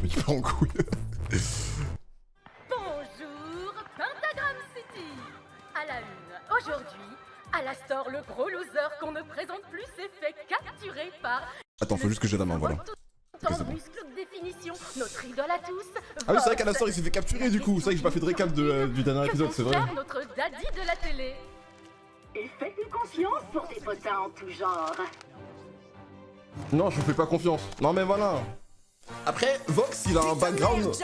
me dis pas en couille. Bonjour, Pentagram City. À la une, aujourd'hui, Alastor, le gros loser qu'on ne présente plus, s'est fait capturer par... Attends, faut juste que j'ai la main, voilà. Tant c'est bon. muscle de définition, notre idole à tous. Ah oui, c'est vrai qu'Alastor il s'est fait capturer du coup. C'est vrai que j'ai pas fait de récap du dernier épisode, c'est vrai. Notre daddy de la télé. Et faites-lui confiance pour des potins en tout genre. Non, je vous fais pas confiance. Non mais voilà. Après, Vox il a un background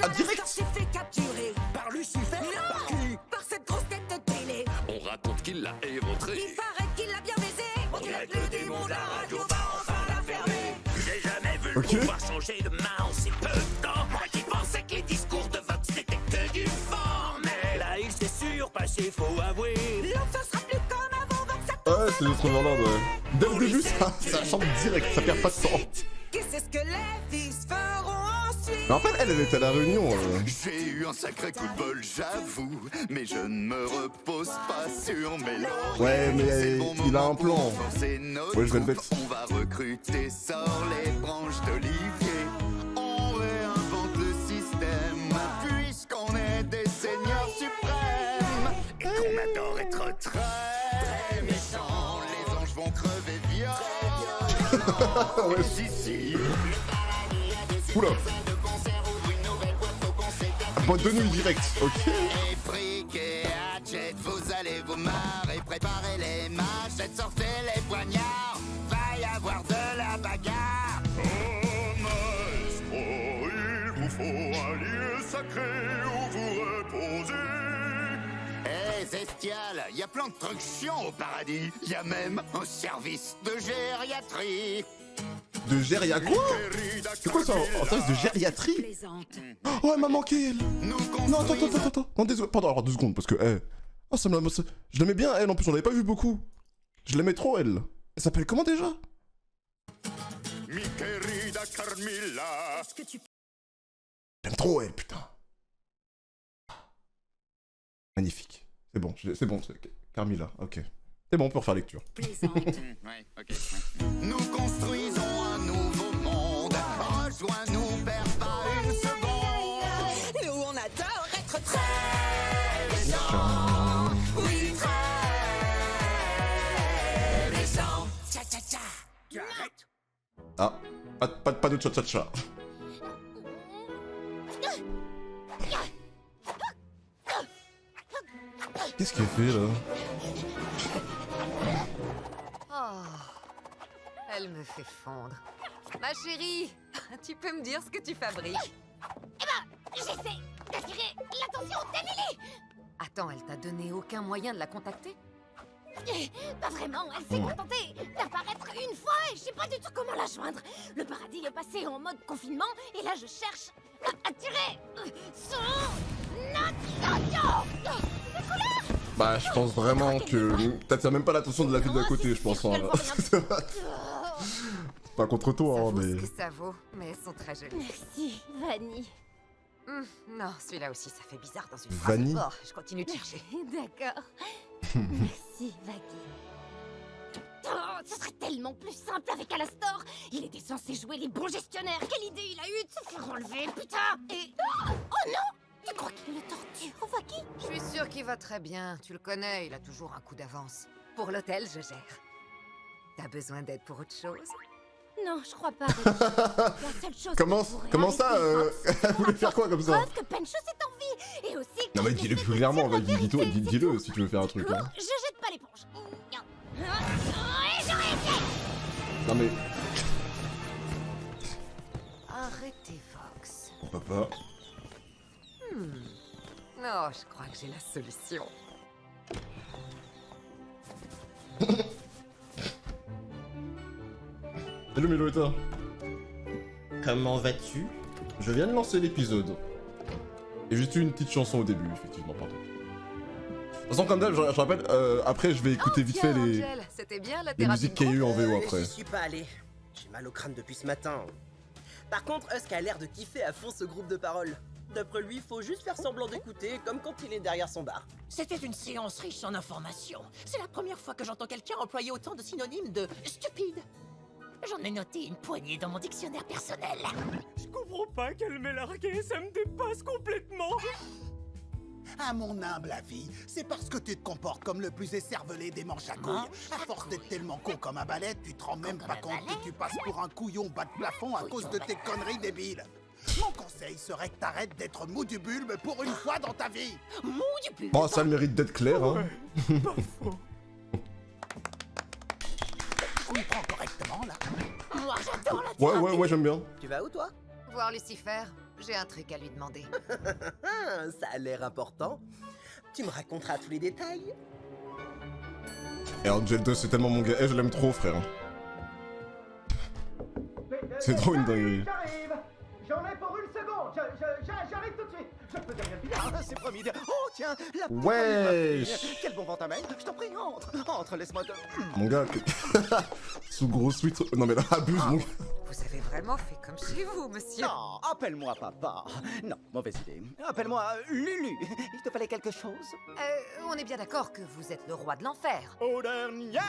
à direct. s'est fait capturer par Lucifer. Par qui? Par cette grosse tête de télé. On raconte qu'il l'a éventré. Il paraît qu'il l'a bien baisé. On dirait que le démon de la radio va enfin la fermer. J'ai jamais vu Ok. le pouvoir changer de main en si peu de temps. Moi qui pensais que les discours de Vox n'étaient que du vent. Mais là il s'est surpassé, faut avouer. L'enfant sera plus comme avant. Donc ça Ouais, c'est le Trevor Lord, ouais. Dès le début, ça chante direct, ça perd pas de temps. c'est ce que les fils feront ensuite. Mais en fait, elle était à la réunion. J'ai eu un sacré coup de bol, j'avoue, mais je ne me repose pas sur mes lauriers. Ouais, mais C'est bon il a moment un plan. pour forcer notre Ouais, je vais le troupe. mettre. On va recruter, sort les branches d'olivier. On réinvente le système, puisqu'on est des seigneurs suprêmes. Et qu'on adore être Très méchants, les anges vont crever violents. Ouais. Ici, Oula. Boîte de nuit direct, ok. et fric et hatchet, vous allez vous marrer, préparez les machettes, sortez les poignards, va y avoir de la bagarre. Oh maestro, il vous faut un lieu sacré où vous reposez. Eh Zestial, y a plein de trucs chiants au paradis, y a même un service de gériatrie. De géria quoi? C'est quoi ça? Un service de gériatrie? Plaisante. Oh, elle m'a manqué, elle. Nous Non, attends. construisons Non, désolé. Pardon, alors 2 secondes, parce que, oh, je l'aimais bien, elle, en plus, on l'avait pas vu beaucoup. Je l'aimais trop, elle. Elle s'appelle comment déjà? Mi querida Carmilla. J'aime trop, elle, putain. Magnifique. C'est bon, c'est Carmilla, ok. C'est bon, on peut refaire lecture. Plaisante. Ouais, ok. Nous construisons un nouveau monde. Rejoins-nous, perds pas une seconde. Nous, on adore être très méchants. Oui, très méchants. Tcha tcha tcha. Arrête. Ah, pas de cha-cha-cha. Qu'est-ce qu'elle fait, là? Oh, elle me fait fondre. Ma chérie, tu peux me dire ce que tu fabriques? J'essaie d'attirer l'attention d'Emily. Attends, elle t'a donné aucun moyen de la contacter? Pas vraiment, elle s'est contentée d'apparaître une fois et je sais pas du tout comment la joindre. Le paradis est passé en mode confinement et là je cherche à attirer son attention. Bah, je pense vraiment que... T'attires même pas l'attention de la ville d'à côté, je pense. Hein. Pas contre Ça toi, hein, vaut mais... ce que ça vaut, mais elles sont très jolies. Merci, Vanny. Non, celui-là aussi, ça fait bizarre dans une Vanille? phrase. Oh, je continue de chercher. D'accord. Merci, Vaggy. Oh, ce serait tellement plus simple avec Alastor. Il était censé jouer les bons gestionnaires. Quelle idée il a eu de se faire enlever, putain. Et... Oh non. Tu crois qu'il le torture, Vaggy? Je suis sûre qu'il va très bien. Tu le connais, il a toujours un coup d'avance. Pour l'hôtel, je gère. T'as besoin d'aide pour autre chose? Non, je crois pas. Vaggy. La seule chose Comment ça, elle voulait faire quoi comme ça? Preuve que Pencho est en vie. Et aussi... Non mais qu'il dis-le essaie plus de clairement, dire la vas-y, vérité, c'est dis-le tout. si tu veux faire un truc. Hein. Je jette pas l'éponge. Et j'aurais été... Non mais... Arrêtez, Vox. Papa... Non, je crois que j'ai la solution. Hello Meloetta. Comment vas-tu? Je viens de lancer l'épisode. Et juste eu une petite chanson au début, effectivement, pardon. De toute façon, comme d'hab, je rappelle, après je vais écouter vite fait les Angel, c'était bien la les thérapie musiques de qu'il y a eu en VO J'y après. suis pas allé. J'ai mal au crâne depuis ce matin. Par contre, Husk a l'air de kiffer à fond ce groupe de paroles. D'après lui, faut juste faire semblant d'écouter, comme quand il est derrière son bar. C'était une séance riche en informations. C'est la première fois que j'entends quelqu'un employer autant de synonymes de stupide. J'en ai noté une poignée dans mon dictionnaire personnel. Je comprends pas pas qu'elle m'ait largué, ça me dépasse complètement. À mon humble avis, c'est parce que tu te comportes comme le plus écervelé des manches à couilles. À force d'être tellement con comme un balai, tu te rends même pas compte que tu passes pour un couillon bas de plafond à cause de tes conneries débiles. Mon conseil serait que t'arrêtes d'être mou du bulbe pour une fois dans ta vie. Mou du bulbe. Bon, ça a le mérite d'être clair, hein. Pas faux. Tu y prends correctement, là. Moi, j'adore la Ouais, j'aime bien. Tu vas où, toi? Voir Lucifer, j'ai un truc à lui demander. Ah, ça a l'air important. Tu me raconteras tous les détails. Et Angel 2, c'est tellement mon gars. Eh, je l'aime trop, frère. C'est trop une dinguerie. J'arrive. J'en ai pour une seconde. J'arrive tout de suite. Je peux devenir bizarre. Ah, c'est promis. Oh, tiens, la petite Wesh. famille. Quel bon vent ta main. Je t'en prie, entre, laisse-moi te... Mon gars, sous gros suite. Non, mais là, abuse, mon gars. Vous avez vraiment fait comme chez vous, monsieur. Non, appelle-moi papa. Non, mauvaise idée. Appelle-moi Lulu. Il te fallait quelque chose? On est bien d'accord que vous êtes le roi de l'enfer. Aux dernières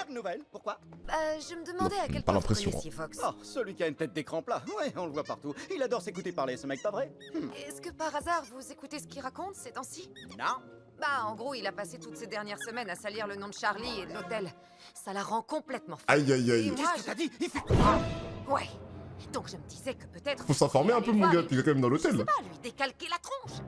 nouvelles. Pourquoi? Je me demandais à quel Pas point vous l'impression. Oh, connaissiez Vox. celui qui a une tête d'écran plat. Ouais, on le voit partout. Il adore s'écouter parler, ce mec, pas vrai? Est-ce que par hasard vous écoutez ce qu'il raconte ces temps-ci? Non. Bah, en gros, il a passé toutes ces dernières semaines à salir le nom de Charlie et de l'hôtel. Ça la rend complètement folle. Aïe, aïe, Et aïe. moi, Qu'est-ce que t'as dit? Il fait... Ouais. Donc je me disais que peut-être... Faut s'informer un peu, mon gars. T'es quand même dans Je l'hôtel. sais pas, lui décalquer la tronche.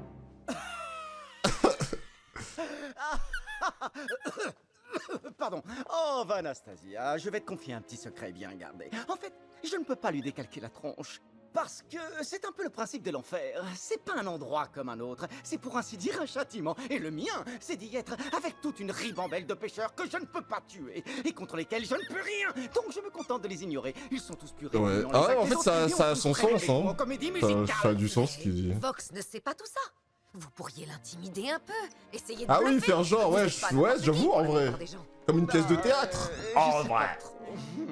Pardon. Oh, Vanastasia, je vais te confier un petit secret bien gardé. En fait, je ne peux pas lui décalquer la tronche. Parce que c'est un peu le principe de l'enfer. C'est pas un endroit comme un autre. C'est pour ainsi dire un châtiment. Et le mien, c'est d'y être avec toute une ribambelle de pêcheurs que je ne peux pas tuer. Et contre lesquels je ne peux rien. Donc je me contente de les ignorer. Ils sont tous purs. Ouais. Ah ouais, en fait, ça a son sens, hein. Ça a du sens, ce qu'il dit. Vox ne sait pas tout ça. Vous pourriez l'intimider un peu. Essayez de Ah oui, bluffer. faire genre, Vous ouais, êtes pas ouais, n'importe j'avoue, qui en pour la vrai. plupart des gens. Comme une pièce de théâtre. Oh, ouais.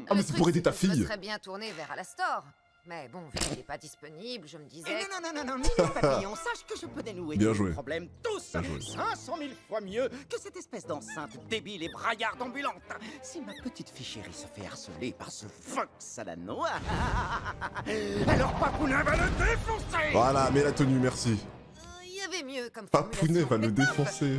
Ah, mais c'est pour aider ta Je me fille. serais bien tourné vers Alastor. Mais bon, vu qu'il n'est pas disponible, je me disais... Non, Mignon Papillon, sache que je peux dénouer Bien tous joué. les problèmes tous Bien joué. 500 000 fois mieux que cette espèce d'enceinte débile et braillarde ambulante. Si ma petite fille chérie se fait harceler par ce Vox à la noix, alors Papounet va le défoncer. Voilà, mets la tenue, merci. Il y avait mieux comme Papounet formulation. va le défoncer.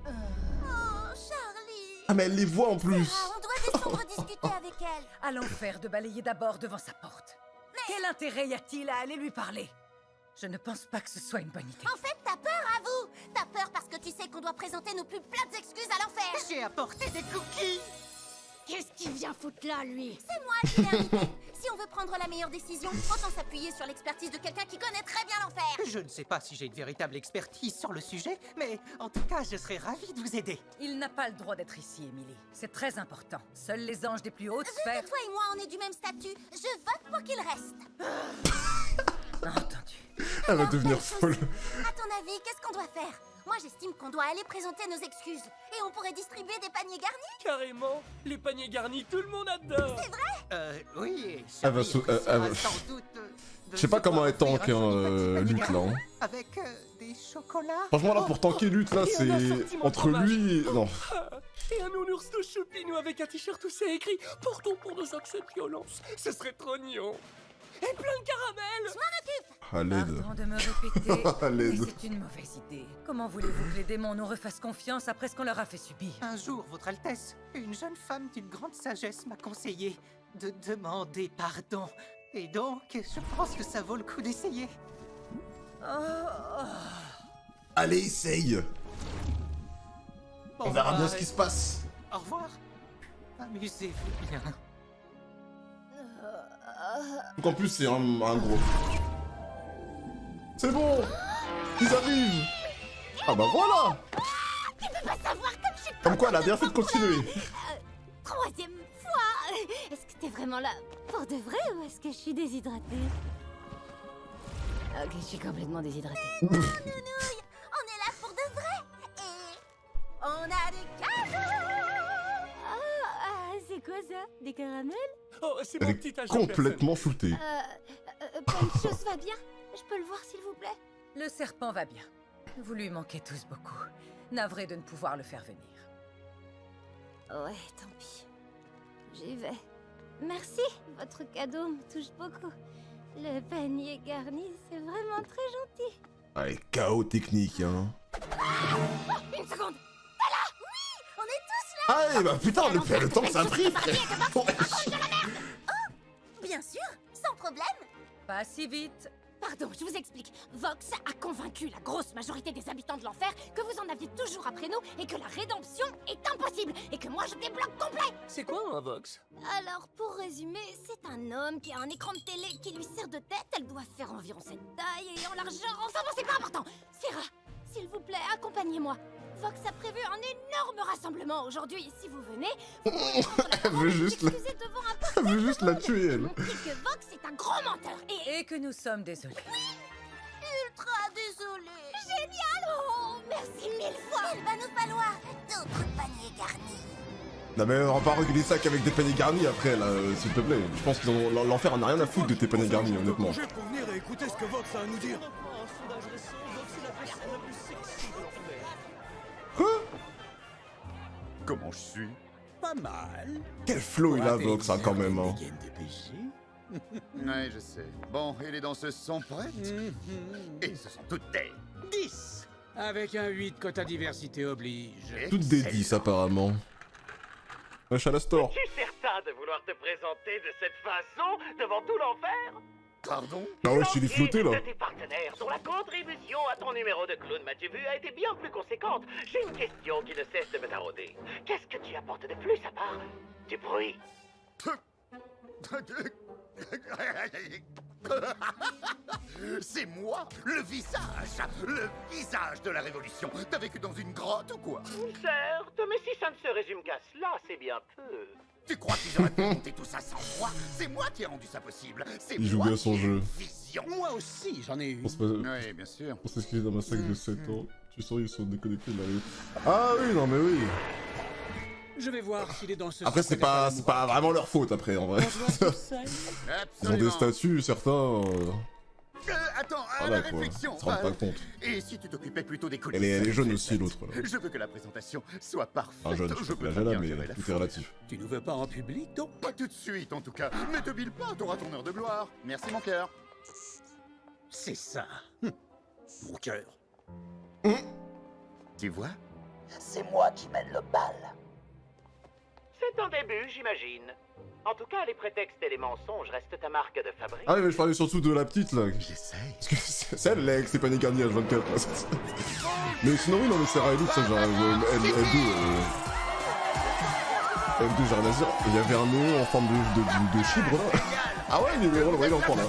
Oh, Charlie. Ah, mais elle les voit en plus. On doit descendre discuter avec elle. Allons faire de balayer d'abord devant sa porte. Quel intérêt y a-t-il à aller lui parler? Je ne pense pas que ce soit une bonne idée. En fait, t'as peur, avoue. T'as peur parce que tu sais qu'on doit présenter nos plus plates excuses à l'enfer. J'ai apporté des cookies. Qu'est-ce qu'il vient foutre là, lui? C'est moi qui l'ai invité. Si on veut prendre la meilleure décision, autant s'appuyer sur l'expertise de quelqu'un qui connaît très bien l'enfer. Je ne sais pas si j'ai une véritable expertise sur le sujet, mais en tout cas, je serais ravi de vous aider. Il n'a pas le droit d'être ici, Emily. C'est très important. Seuls les anges des plus hautes sphères... Toi et moi, on est du même statut. Je vote pour qu'il reste. Entendu. Elle va devenir folle. À ton avis, qu'est-ce qu'on doit faire? Moi, j'estime qu'on doit aller présenter nos excuses. Et on pourrait distribuer des paniers garnis. Carrément, les paniers garnis, tout le monde adore. C'est vrai? Oui. Elle va se... sans doute... Je sais pas comment elle tank, Lutte, là. Hein. Avec des chocolats. Franchement, là, pour tanker Lutte, là, c'est... Entre lui et... Non. Et un nounours de choupinou avec un t-shirt où c'est écrit « Portons pour nos accès de violence ». Ce serait trop mignon. Et plein de caramel. Je m'en occupe. Ah, l'aide. Pardon de me répéter, À mais l'aide. c'est une mauvaise idée. Comment voulez-vous que les démons nous refassent confiance après ce qu'on leur a fait subir? Un jour, Votre Altesse, une jeune femme d'une grande sagesse m'a conseillé de demander pardon. Et donc, je pense que ça vaut le coup d'essayer. Allez, essaye. On verra bien ce qui se passe. Au revoir. Amusez-vous bien. Donc en plus, c'est un gros. C'est bon. Ils arrivent. Ah bah voilà. Tu peux pas savoir comme je suis... Comme quoi, elle a bien fait de continuer. Troisième fois. Est-ce que t'es vraiment là pour de vrai ou est-ce que je suis déshydratée? Ok, je suis complètement déshydratée. Non, nounouille, on est là pour de vrai. Et on a des cadeaux. C'est quoi ça? Des caramels? Oh, c'est Elle mon est petit agent complètement shootée. Ponchos va bien? Je peux le voir s'il vous plaît? Le serpent va bien. Vous lui manquez tous beaucoup. Navré de ne pouvoir le faire venir. Ouais, tant pis. J'y vais. Merci, votre cadeau me touche beaucoup. Le panier garni, c'est vraiment très gentil. Allez, chaos technique, hein. Oh, une seconde. T'es là? Oui, on est tous là. Ah, bah putain, le temps que ça a pris, frère. Bien sûr, sans problème. Pas si vite. Pardon, je vous explique. Vox a convaincu la grosse majorité des habitants de l'enfer que vous en aviez toujours après nous et que la rédemption est impossible et que moi je débloque complet. C'est quoi un Vox? Alors, pour résumer, c'est un homme qui a un écran de télé qui lui sert de tête. Elle doit faire environ cette taille et en largeur. Enfin bon, c'est pas important. Sierra, s'il vous plaît, accompagnez-moi. Vox a prévu un énorme rassemblement aujourd'hui. Si vous venez, vous pouvez prendre la parole et vous excuser devant un peu. Elle veut juste la tuer, elle. Montrer que Vox est un gros menteur Et que nous sommes désolés. ultra désolée. Génial. Oh, merci mille fois. Il va nous falloir d'autres paniers garnis. Non mais on va pas régler ça qu'avec des paniers garnis après, là, s'il te plaît. Je pense que l'enfer en a rien à foutre de tes paniers garnis, honnêtement. Pour venir et écouter ce que Vox a à nous dire. Quoi? Comment je suis? Pas mal. Quel flow il a, Vox, hein, quand même, hein. Ouais, je sais. Bon, et les danseuses sont prêtes? Et ce sont toutes des 10. Avec un 8, quota diversité oblige. Toutes des 10, apparemment. Wesh, à la store. Es-tu certain de vouloir te présenter de cette façon devant tout l'enfer? Pardon? Ah ouais, je suis flotté, là. De tes partenaires dont la contribution à ton numéro de clown Mathieu Vu a été bien plus conséquente. J'ai une question qui ne cesse de me tarauder. Qu'est-ce que tu apportes de plus à part du bruit? C'est moi, le visage de la révolution. T'as vécu dans une grotte ou quoi? Certes, mais si ça ne se résume qu'à cela, c'est bien peu. Tu crois qu'ils auraient pu monter tout ça sans moi? C'est moi qui ai rendu ça possible. C'est Il joue moi bien son qui ai jeu. une vision. Moi aussi, j'en ai une. Oui, bien sûr. On s'excuse d'un massacre de 7 ans. Tu sens ils sont déconnectés de la rue. Ah oui, non mais oui. Je vais voir s'il est dans ce... Après, c'est pas vraiment leur faute, après, en vrai. Ils ont des statuts, certains... Attends, voilà, la quoi. réflexion. Ils se rendent pas compte. Et si tu t'occupais plutôt des coulisses? Elle est jeune aussi, l'autre, là. Je veux que la présentation soit parfaite. Enfin, jeune, je peux la jeune, mais tout est relatif. Tu nous veux pas en public, donc? Pas tout de suite, en tout cas. Mais te bile pas, t'auras ton heure de gloire. Merci, mon cœur. C'est ça. Mon cœur. Tu vois? C'est moi qui mène le bal. C'est un début, j'imagine. En tout cas, les prétextes et les mensonges restent ta marque de fabrique. Ah oui, mais je parlais surtout de la petite, là. J'essaye. Parce que c'est elle, l'ex, c'est pas une garnier H24, là. Mais sinon, oui, non, mais c'est Raelou, ça, genre, L2, L2, j'ai rien à dire. Il y avait un néon en forme de chibre, là. Ah ouais, mais on le voyait encore, là.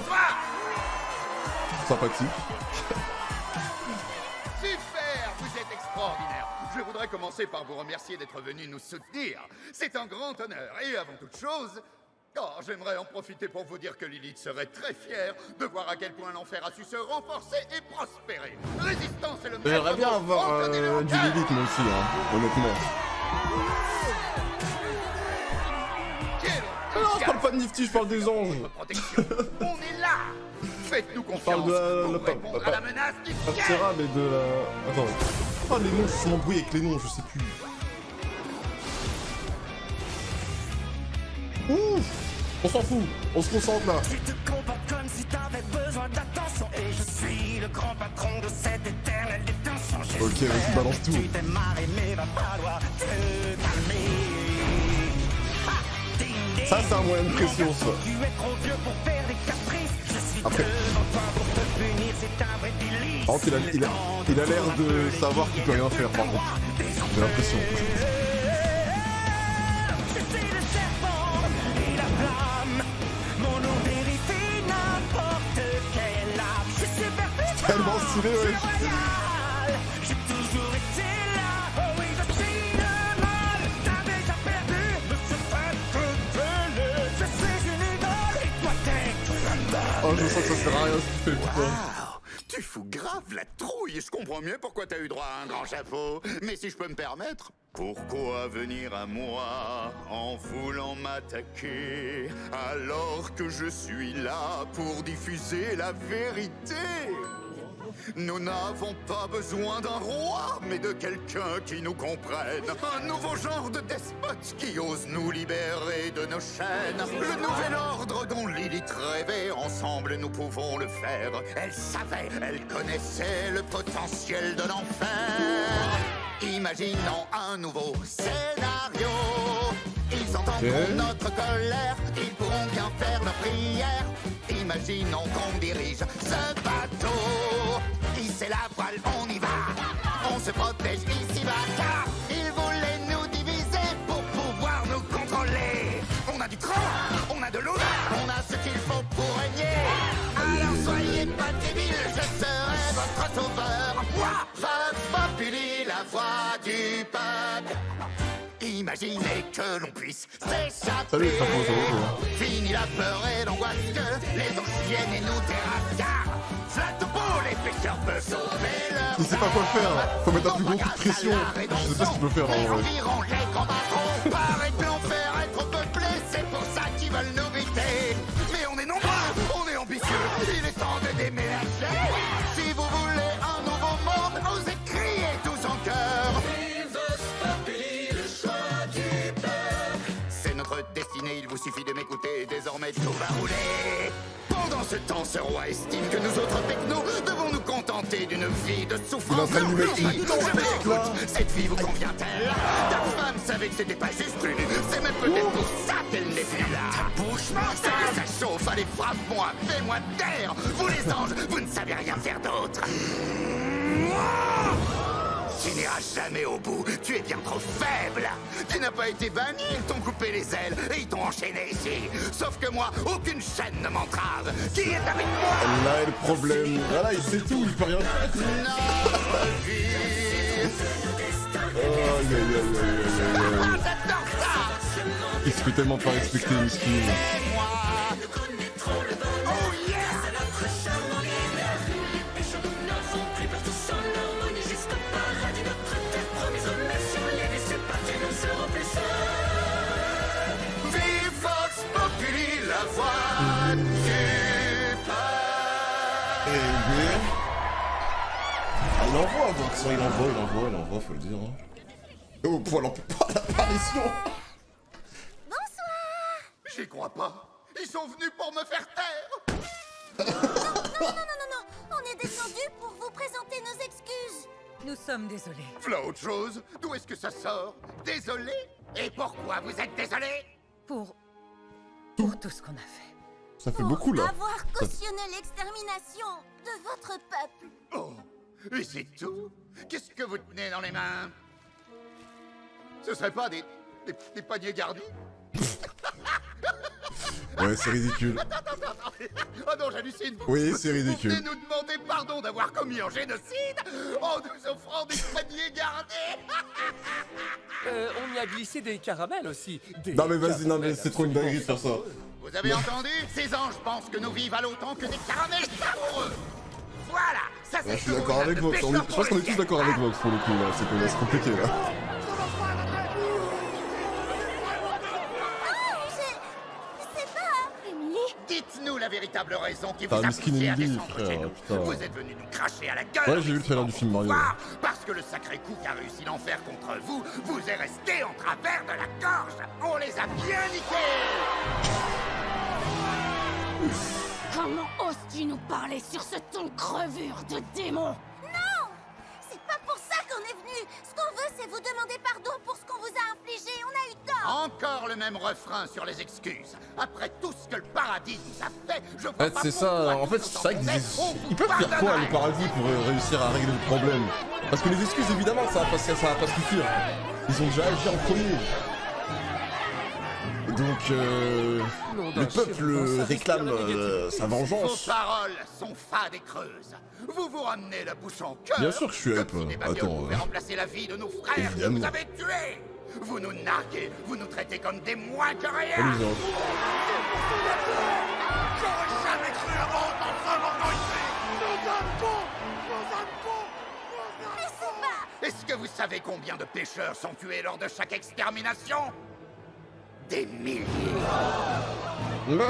Sympathique. Super, vous êtes extraordinaire. Je voudrais commencer par vous remercier d'être venu nous soutenir. C'est un grand honneur. Et avant toute chose, j'aimerais en profiter pour vous dire que Lilith serait très fière de voir à quel point l'enfer a su se renforcer et prospérer. Résistance est le meilleur. J'aimerais bien avoir du Lilith, moi aussi, hein, honnêtement. Non, je parle pas de Nifty, je parle des anges. On est là. Faites-nous Je parle confiance de pour répondre à la menace qui pas de Serra, mais de la... Attends. Oh, les noms, je suis embrouillé avec les noms, je sais plus. Ouh, on s'en fout, on se concentre là. Tu te comportes comme si t'avais besoin d'attention. Et je suis le grand patron de cette éternelle détention. Ok, vas-y, balance tout. Tu t'es marré, mais va falloir te calmer. Ça, c'est un moyen de pression, ça. Tu es trop vieux pour faire des caprices. Je suis Après. devant toi pour te punir, c'est un vrai délice. Par contre, il a l'air de savoir qu'il peut rien faire, par contre. J'ai l'impression. Je suis le serpent et la flamme. Mon nom vérifie n'importe quel âme. Je suis super puissant. Tellement stylé, ouais. J'ai toujours été là. Oh oui, je suis le mal. T'as déjà perdu. Ne se fait que de je suis une idole. Et toi, t'es un bas. Oh, je sens que ça sert à rien ce qu'il fait, putain. Tu fous grave la trouille. Je comprends mieux pourquoi t'as eu droit à un grand chapeau. Mais si je peux me permettre, pourquoi venir à moi en voulant m'attaquer alors que je suis là pour diffuser la vérité? Nous n'avons pas besoin d'un roi, mais de quelqu'un qui nous comprenne. Un nouveau genre de despote qui ose nous libérer de nos chaînes. Le nouvel ordre dont Lilith rêvait, ensemble nous pouvons le faire. Elle savait, elle connaissait le potentiel de l'enfer. Imaginons un nouveau scénario. Ils entendront notre colère, ils pourront bien faire leur prière. Imaginons qu'on dirige ce bateau. Hisser la voile, on y va. On se protège ici-bas, car ils voulaient nous diviser pour pouvoir nous contrôler. On a du cran, on a de l'eau, on a ce qu'il faut pour régner. Alors soyez pas débiles, je serai votre sauveur. Moi, Vox Populi, la voix du peuple. Imaginez que l'on puisse s'échapper. Fini la peur et l'angoisse que les anciennes et nous terrassent. Flatte-beau, les pêcheurs peuvent sauver leur. Il sait pas quoi faire. Faut mettre un plus gros coup de pression. Je sais pas ce qu'il peut faire en vrai. Les grands patrons paraît que l'enfer est trop peuplé. C'est pour ça qu'ils veulent nous éviter. Mais on est nombreux, on est ambitieux. Il est temps de déménager. Si vous voulez un nouveau monde, osez crier tous en chœur. Destinée, il vous suffit de m'écouter, désormais tout va rouler. Pendant ce temps, ce roi estime que nous autres technos devons nous contenter d'une vie de souffrance. Je m'écoute, cette vie vous convient-elle? Ta femme savait que c'était pas juste une, c'est même peut-être pour ça qu'elle n'est plus là. Ta bouche, c'est que ça chauffe, allez frappe-moi, fais-moi taire. Vous les anges, vous ne savez rien faire d'autre. Tu n'iras jamais au bout, tu es bien trop faible. Tu n'as pas été banni, ils t'ont coupé les ailes et ils t'ont enchaîné ici. Sauf que moi, aucune chaîne ne m'entrave. Qui est avec moi? Là est le problème. Voilà, il sait tout, il peut rien faire. Notre vie. J'adore ça. Il se fait tellement pas respecter, miskin. Il envoie, Vox, il envoie, faut le dire. Hein. Oh, pour l'apparition. Bonsoir. J'y crois pas. Ils sont venus pour me faire taire. Non, on est descendu pour vous présenter nos excuses. Nous sommes désolés. V'là autre chose. D'où est-ce que ça sort? Désolé? Et pourquoi vous êtes désolé? Pour tout ce qu'on a fait. Ça fait beaucoup là. Avoir cautionné l'extermination de votre peuple. Oh, et c'est tout? Qu'est-ce que vous tenez dans les mains? Ce serait pas des paniers garnis? Ouais, c'est ridicule. Attends. Oh non, j'hallucine. Oui, c'est ridicule. Vous venez nous demander pardon d'avoir commis un génocide en nous offrant des paniers garnis. On y a glissé des caramels aussi. Non mais vas-y, non mais c'est trop une dinguerie de faire ça. Vous avez entendu? Ces anges pensent que nous vivons autant que des caramels savoureux. Voilà, ça c'est. Je suis d'accord avec Vox. Je pense qu'on est tous d'accord avec Vox pour le coup là. C'est compliqué là. Dites-nous la véritable raison qui vous a Miskin poussé à Emily, descendre chez nous. putain. Vous êtes venu nous cracher à la gueule. Ouais, j'ai vu le trailer du film Mario. Parce que le sacré coup qu'a réussi l'enfer contre vous, vous est resté en travers de la gorge. On les a bien niqués. Comment oses-tu nous parler sur ce ton crevure de démon? Non! C'est pas pour ça qu'on est venu. Ce qu'on veut, c'est vous demander pardon pour ce qu'on vous a infligé. On a eu tort. Encore le même refrain sur les excuses. Après tout ce que le paradis nous a fait, je En fait, c'est ça. En fait, c'est ça qu'ils ils peuvent faire quoi le paradis pour réussir à régler le problème? Parce que les excuses, évidemment, ça va pas suffire. Ils ont déjà agi en premier. Donc, le peuple réclame sa vengeance. Vos paroles sont fades et creuses. Vous vous ramenez la bouche en cœur. Bien sûr que je suis hype. Attends. Vous pouvez remplacer la vie de nos frères évidemment. que vous avez tués. Vous nous narguez, vous nous traitez comme des moins que rien. Amusant. J'aurais jamais cru avoir un moment ici. Nous sommes cons. Mais c'est pas... Est-ce que vous savez combien de pêcheurs sont tués lors de chaque extermination? Des milliers. Ah,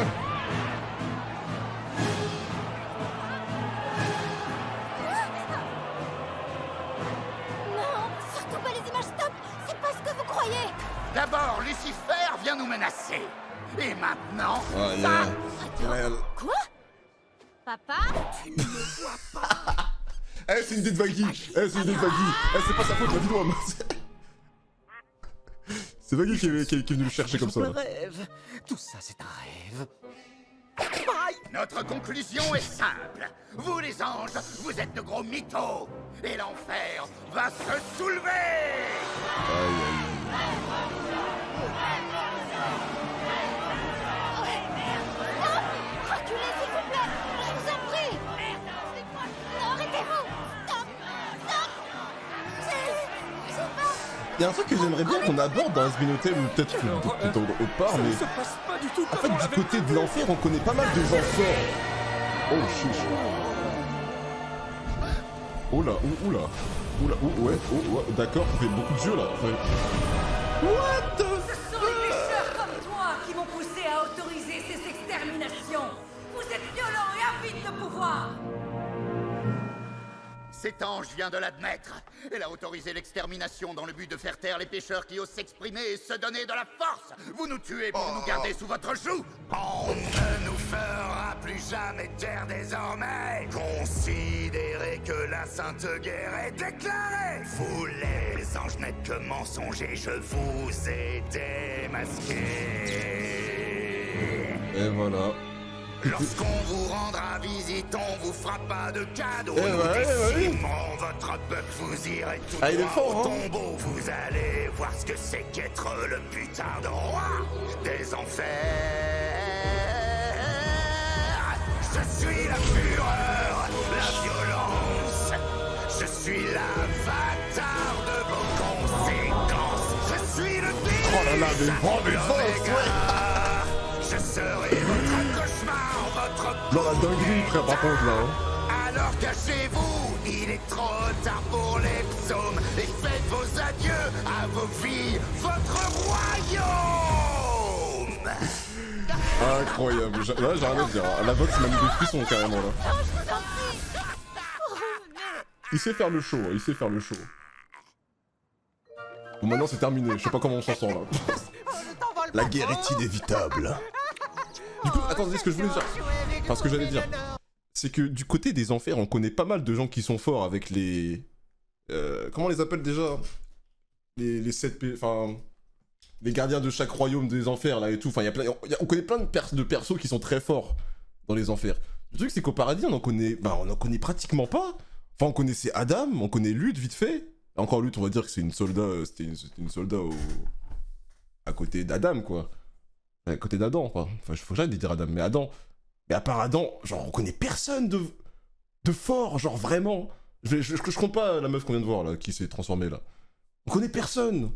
croyais? D'abord, Lucifer vient nous menacer. Et maintenant, Ouais, ça... Quoi? Papa? Tu ne me vois pas. Eh, c'est une idée de Vaggy. Eh, c'est une idée de Vaggy. Eh, c'est pas sa faute, la vidéo. C'est Vaggy qui est venu le chercher comme ça. Je rêve. Tout ça, c'est un rêve. Notre conclusion est simple. Vous les anges, vous êtes de gros mythos. Et l'enfer va se soulever. Reculez, s'il vous plaît! Je vous en prie! Non, arrêtez-vous! Stop! Stop! C'est pas... Il y a un truc que j'aimerais bien qu'on aborde dans Asbinotel ou peut-être autre part, mais en fait du côté de l'enfer on connaît pas mal de gens forts. Oh chiche. Oh là, oula. Oula, ouais, d'accord, ça fait beaucoup de jeux là. What the Ce sont les pêcheurs comme toi qui m'ont poussé à autoriser ces exterminations. Vous êtes violents et avides de pouvoir. Cet ange vient de l'admettre. Elle a autorisé l'extermination dans le but de faire taire les pêcheurs qui osent s'exprimer et se donner de la force. Vous nous tuez pour nous garder sous votre joug. On ne nous fera plus jamais taire désormais. Considérez que la Sainte Guerre est déclarée. Vous les anges n'êtes que mensongers, je vous ai démasqués. Et voilà. Lorsqu'on vous rendra visite, on vous fera pas de cadeaux. Eh Nous ouais, décimerons votre peuple, vous irez tout Ah, il est droit fort, au hein. tombeau. Vous allez voir ce que c'est qu'être le putain de roi des enfers. Je suis la fureur, la violence. Je suis l'avatar de vos conséquences. Je suis le déluge, Oh là là, mais bon, mais le bon, regard. Je serai votre cauchemar, votre Genre la dinguerie frère par contre là. Hein. alors cachez-vous, il est trop tard pour les psaumes. Et faites vos adieux à vos filles, votre royaume. Incroyable, là j'ai rien à dire. La boxe m'a mis des frissons carrément là. Il sait faire le show, il sait faire le show. Bon maintenant c'est terminé, je sais pas comment on s'en sort là. La guerre est inévitable. Du coup, attendez, ce que je voulais dire, enfin ce que j'allais dire, c'est que du côté des enfers, on connaît pas mal de gens qui sont forts avec les... comment on les appelle déjà? Les 7... Enfin... Les gardiens de chaque royaume des enfers là et tout, enfin on connaît plein de persos qui sont très forts dans les enfers. Le truc c'est qu'au paradis on en connaît pratiquement pas. Enfin on connaissait Adam, on connaît Lude vite fait. Encore Lude on va dire que c'est une soldat, c'était une soldat à côté d'Adam quoi. À côté d'Adam, enfin faut que j'arrête de dire Adam, mais Adam. Mais à part Adam, genre on connaît personne de fort, genre vraiment. Je compte pas la meuf qu'on vient de voir là, qui s'est transformée là. On connaît personne.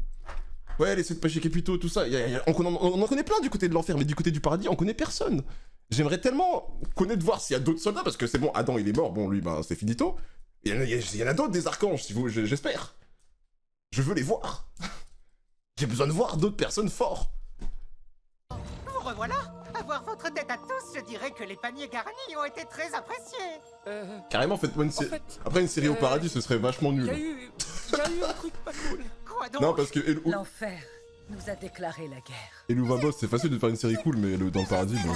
Ouais, les 7 péchés capitaux, tout ça. On en connaît plein du côté de l'enfer, mais du côté du paradis, on connaît personne. J'aimerais tellement connaître, voir s'il y a d'autres soldats, parce que c'est bon, Adam il est mort, bon lui, ben c'est finito. Il y en a d'autres des archanges, si vous, j'espère. Je veux les voir. J'ai besoin de voir d'autres personnes forts. Vous revoilà. À voir votre tête à tous, je dirais que les paniers garnis ont été très appréciés. Carrément, faites-moi une série. Après, une série au paradis, ce serait vachement nul. Il y a eu un truc pas cool. Quoi donc? Non, parce que L'enfer nous a déclaré la guerre. Elouva Boss, c'est facile de faire une série cool, mais dans le paradis, bon.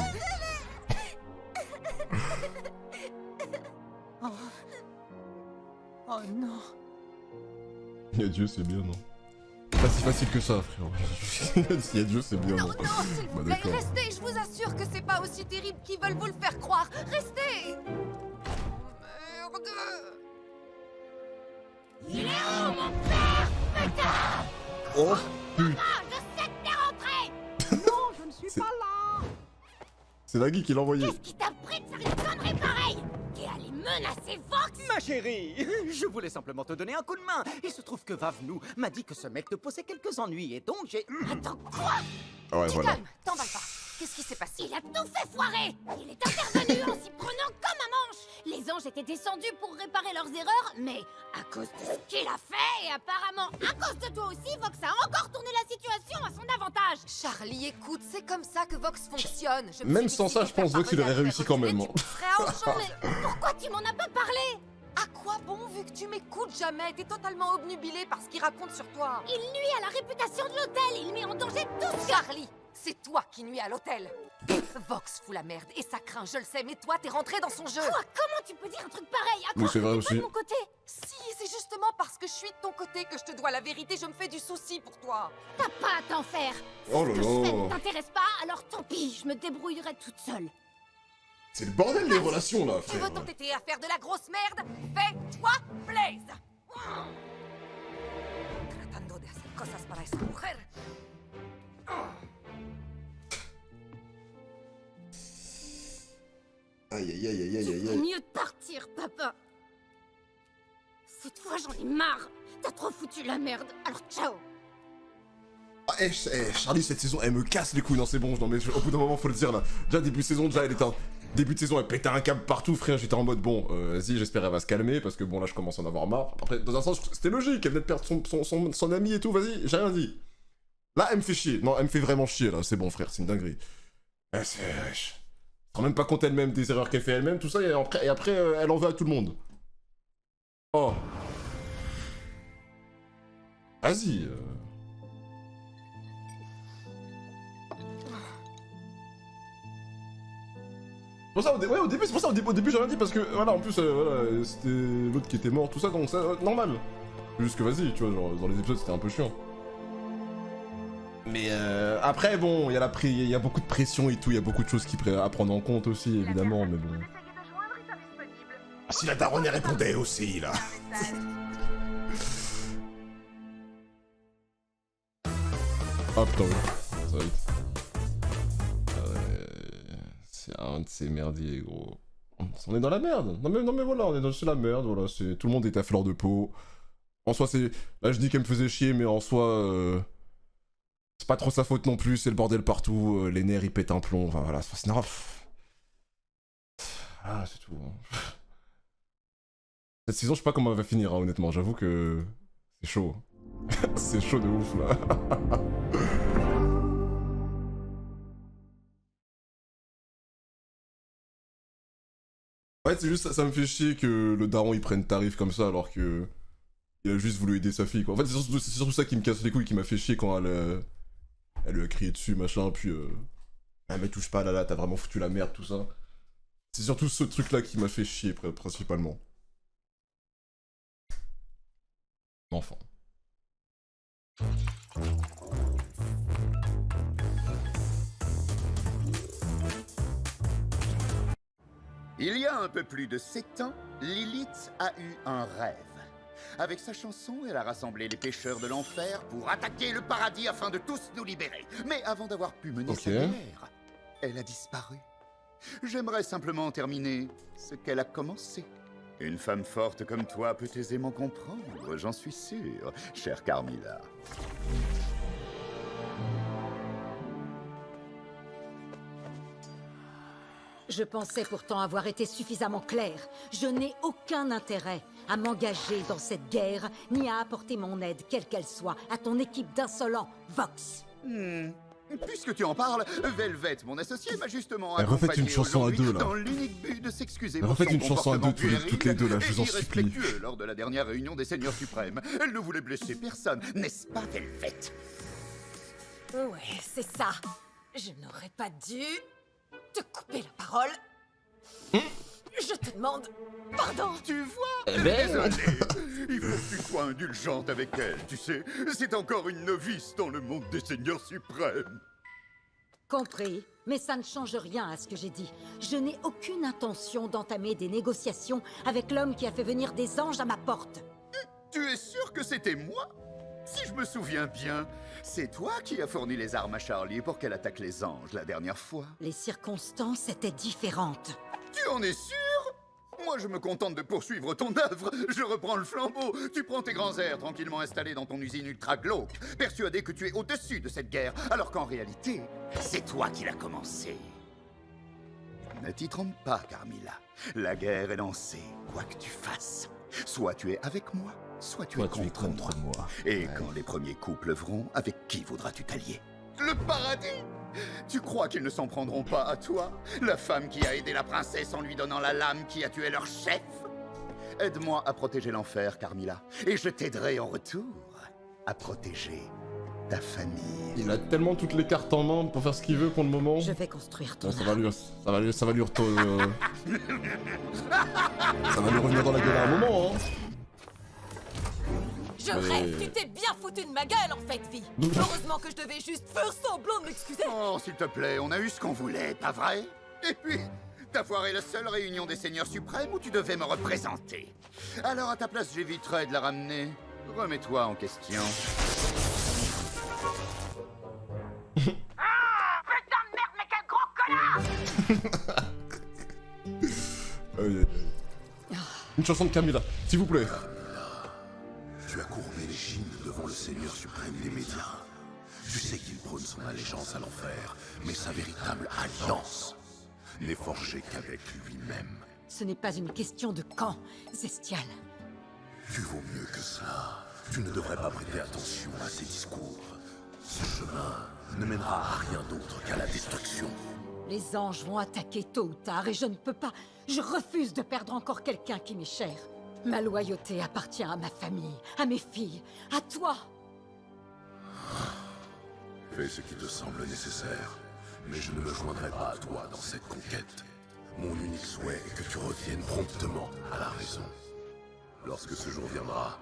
Oh non. Il y a Dieu, c'est bien, non? Pas si facile que ça, frère. Il y a Dieu, c'est bien, non? Non, s'il vous Bah, plaît, d'accord. restez, je vous assure que c'est pas aussi terrible qu'ils veulent vous le faire croire. Restez! Merde! Il est où, mon père? Putain! Oh, putain. Je sais que t'es rentré! Non, je ne suis C'est- pas là. C'est Nagui qui l'a envoyé. Qu'est-ce qui t'a pris de faire une connerie pareille? T'es allé menacer Vox? Ma chérie, je voulais simplement te donner un coup de main. Il se trouve que Vavnou m'a dit que ce mec te posait quelques ennuis et donc j'ai... Attends, quoi? Ah ouais, Tu voilà. calmes, t'emballes pas. Qu'est-ce qui s'est passé? Il a tout fait foirer! Il est intervenu en s'y prenant comme un manche! Les anges étaient descendus pour réparer leurs erreurs, mais à cause de ce qu'il a fait, et apparemment à cause de toi aussi, Vox a encore tourné la situation à son avantage! Charlie, écoute, c'est comme ça que Vox fonctionne. Je me Même suis sans dit, ça, si je ton pense père Vox il aurait parvenait à réussi faire quand même. reculer, hein. tu serais en champ. Mais pourquoi tu m'en as pas parlé? À quoi bon vu que tu m'écoutes jamais? T'es totalement obnubilé par ce qu'il raconte sur toi. Il nuit à la réputation de l'hôtel, il met en danger tout ce Charlie, c'est toi qui nuis à l'hôtel. Vox fout la merde et ça craint, je le sais, mais toi t'es rentré dans son jeu. Quoi? Comment tu peux dire un truc pareil? À Oui, croire c'est que vrai t'es aussi. pas de mon côté? Si, c'est justement parce que je suis de ton côté que je te dois la vérité, je me fais du souci pour toi. T'as pas à t'en faire. Oh là Ce que je fais ne là. t'intéresse pas, alors tant pis, je me débrouillerai toute seule. C'est le bordel des relations là, Tu frère. veux t'entêter à faire de la grosse merde? Fais-toi plaisir. Tratando de hacer cosas para esa mujer. Aïe aïe aïe aïe aïe Il aïe ferait aïe. mieux de partir, papa. Cette fois, j'en ai marre. T'as trop foutu la merde, alors ciao. Ah, Charlie, cette saison, elle me casse les couilles. Non, c'est bon, non, mais au bout d'un moment, faut le dire là. Déjà, début de saison, déjà, elle était un. Début de saison, elle pétait un câble partout, frère. J'étais en mode, bon, vas-y, j'espère elle va se calmer, parce que bon, là, je commence à en avoir marre. Après, dans un sens, c'était logique, elle venait de perdre son ami et tout, vas-y, j'ai rien dit. Là, elle me fait chier. Non, elle me fait vraiment chier, là. C'est bon, frère, c'est une dinguerie. Je me rends même pas compte elle-même des erreurs qu'elle fait elle-même, tout ça, et après, elle en veut à tout le monde. Oh. Vas-y. Pour ça, ouais, au début, c'est pour ça, au début, j'ai rien dit parce que, voilà, en plus, voilà, c'était l'autre qui était mort, tout ça, donc ça, normal. Juste que vas-y, tu vois, genre, dans les épisodes, c'était un peu chiant. Mais après, bon, il y a beaucoup de pression et tout, il y a beaucoup de choses à prendre en compte aussi, évidemment, mais bon. Ah, si la daronne répondait aussi, là. Ah putain, oui. Ça va vite. C'est un de ces merdiers, gros. On est dans la merde. Non mais voilà, on est dans la merde, voilà. Tout le monde est à fleur de peau. En soi, c'est... Là, je dis qu'elle me faisait chier, mais en soi... C'est pas trop sa faute non plus, c'est le bordel partout. Les nerfs, ils pètent un plomb. Enfin, voilà, c'est grave. Ah, c'est tout. Cette saison, je sais pas comment elle va finir, hein, honnêtement. J'avoue que... C'est chaud. C'est chaud de ouf, là. Ouais, c'est juste ça me fait chier que le daron il prenne tarif comme ça alors que il a juste voulu aider sa fille quoi. En fait c'est surtout ça qui me casse les couilles, qui m'a fait chier quand elle lui a crié dessus machin, puis ah mais touche pas là, t'as vraiment foutu la merde tout ça. C'est surtout ce truc là qui m'a fait chier principalement. Enfin. Il y a un peu plus de 7 ans, Lilith a eu un rêve. Avec sa chanson, elle a rassemblé les pêcheurs de l'enfer pour attaquer le paradis afin de tous nous libérer. Mais avant d'avoir pu mener sa guerre, elle a disparu. J'aimerais simplement terminer ce qu'elle a commencé. Une femme forte comme toi peut aisément comprendre, j'en suis sûr, chère Carmilla. Je pensais pourtant avoir été suffisamment claire. Je n'ai aucun intérêt à m'engager dans cette guerre, ni à apporter mon aide, quelle qu'elle soit, à ton équipe d'insolents, Vox. Puisque tu en parles, Velvet, mon associé, m'a justement Elle refait une chanson à deux, là. dans l'unique but de s'excuser Elle pour refait son une chanson à deux, comportement toutes les deux, là, je puéril vous en et supplie. irrespectueux lors de la dernière réunion des Seigneurs Suprêmes. Elle ne voulait blesser personne, n'est-ce pas, Velvet? Ouais, c'est ça. Je n'aurais pas dû te couper la parole. Je te demande pardon. Tu vois, Eh ben. désolé. Il faut que tu sois indulgente avec elle, tu sais. C'est encore une novice dans le monde des Seigneurs Suprêmes. Compris, mais ça ne change rien à ce que j'ai dit. Je n'ai aucune intention d'entamer des négociations avec l'homme qui a fait venir des anges à ma porte. Tu es sûr que c'était moi? Si je me souviens bien, c'est toi qui as fourni les armes à Charlie pour qu'elle attaque les anges la dernière fois. Les circonstances étaient différentes. Tu en es sûr? Moi, je me contente de poursuivre ton œuvre. Je reprends le flambeau. Tu prends tes grands airs tranquillement installés dans ton usine ultra glauque, persuadé que tu es au-dessus de cette guerre, alors qu'en réalité, c'est toi qui l'as commencée. Ne t'y trompe pas, Carmilla. La guerre est lancée, quoi que tu fasses. Soit tu es avec moi, soit tu es contre moi. Et quand les premiers coups pleuvront, avec qui voudras-tu t'allier? Le paradis? Tu crois qu'ils ne s'en prendront pas à toi? La femme qui a aidé la princesse en lui donnant la lame qui a tué leur chef? Aide-moi à protéger l'enfer, Carmilla. Et je t'aiderai en retour à protéger ta famille. Il a tellement toutes les cartes en main pour faire ce qu'il veut pour le moment. Je vais construire ton Ouais, ça va lui ça va lui revenir dans la gueule à un moment, hein. Je rêve, tu t'es bien foutu de ma gueule en fait, vie. Heureusement que je devais juste faire semblant de m'excuser. Oh, s'il te plaît, on a eu ce qu'on voulait, pas vrai? Et puis, t'as foiré la seule réunion des Seigneurs Suprêmes où tu devais me représenter. Alors, à ta place, j'éviterais de la ramener. Remets-toi en question. Ah, putain de merde, mais quel gros connard! Aïe, aïe, aïe. Une chanson de Camilla, s'il vous plaît. Tu as courbé l'échine devant le Seigneur suprême des médias. Tu sais qu'il prône son allégeance à l'enfer, mais sa véritable alliance n'est forgée qu'avec lui-même. Ce n'est pas une question de quand, Zestial. Tu vaux mieux que cela. Tu ne devrais pas prêter attention à ses discours. Ce chemin ne mènera à rien d'autre qu'à la destruction. Les anges vont attaquer tôt ou tard et je ne peux pas... Je refuse de perdre encore quelqu'un qui m'est cher. Ma loyauté appartient à ma famille, à mes filles, à toi. Fais ce qui te semble nécessaire, mais je ne me joindrai pas à toi dans cette conquête. Mon unique souhait est que tu reviennes promptement à la raison. Lorsque ce jour viendra,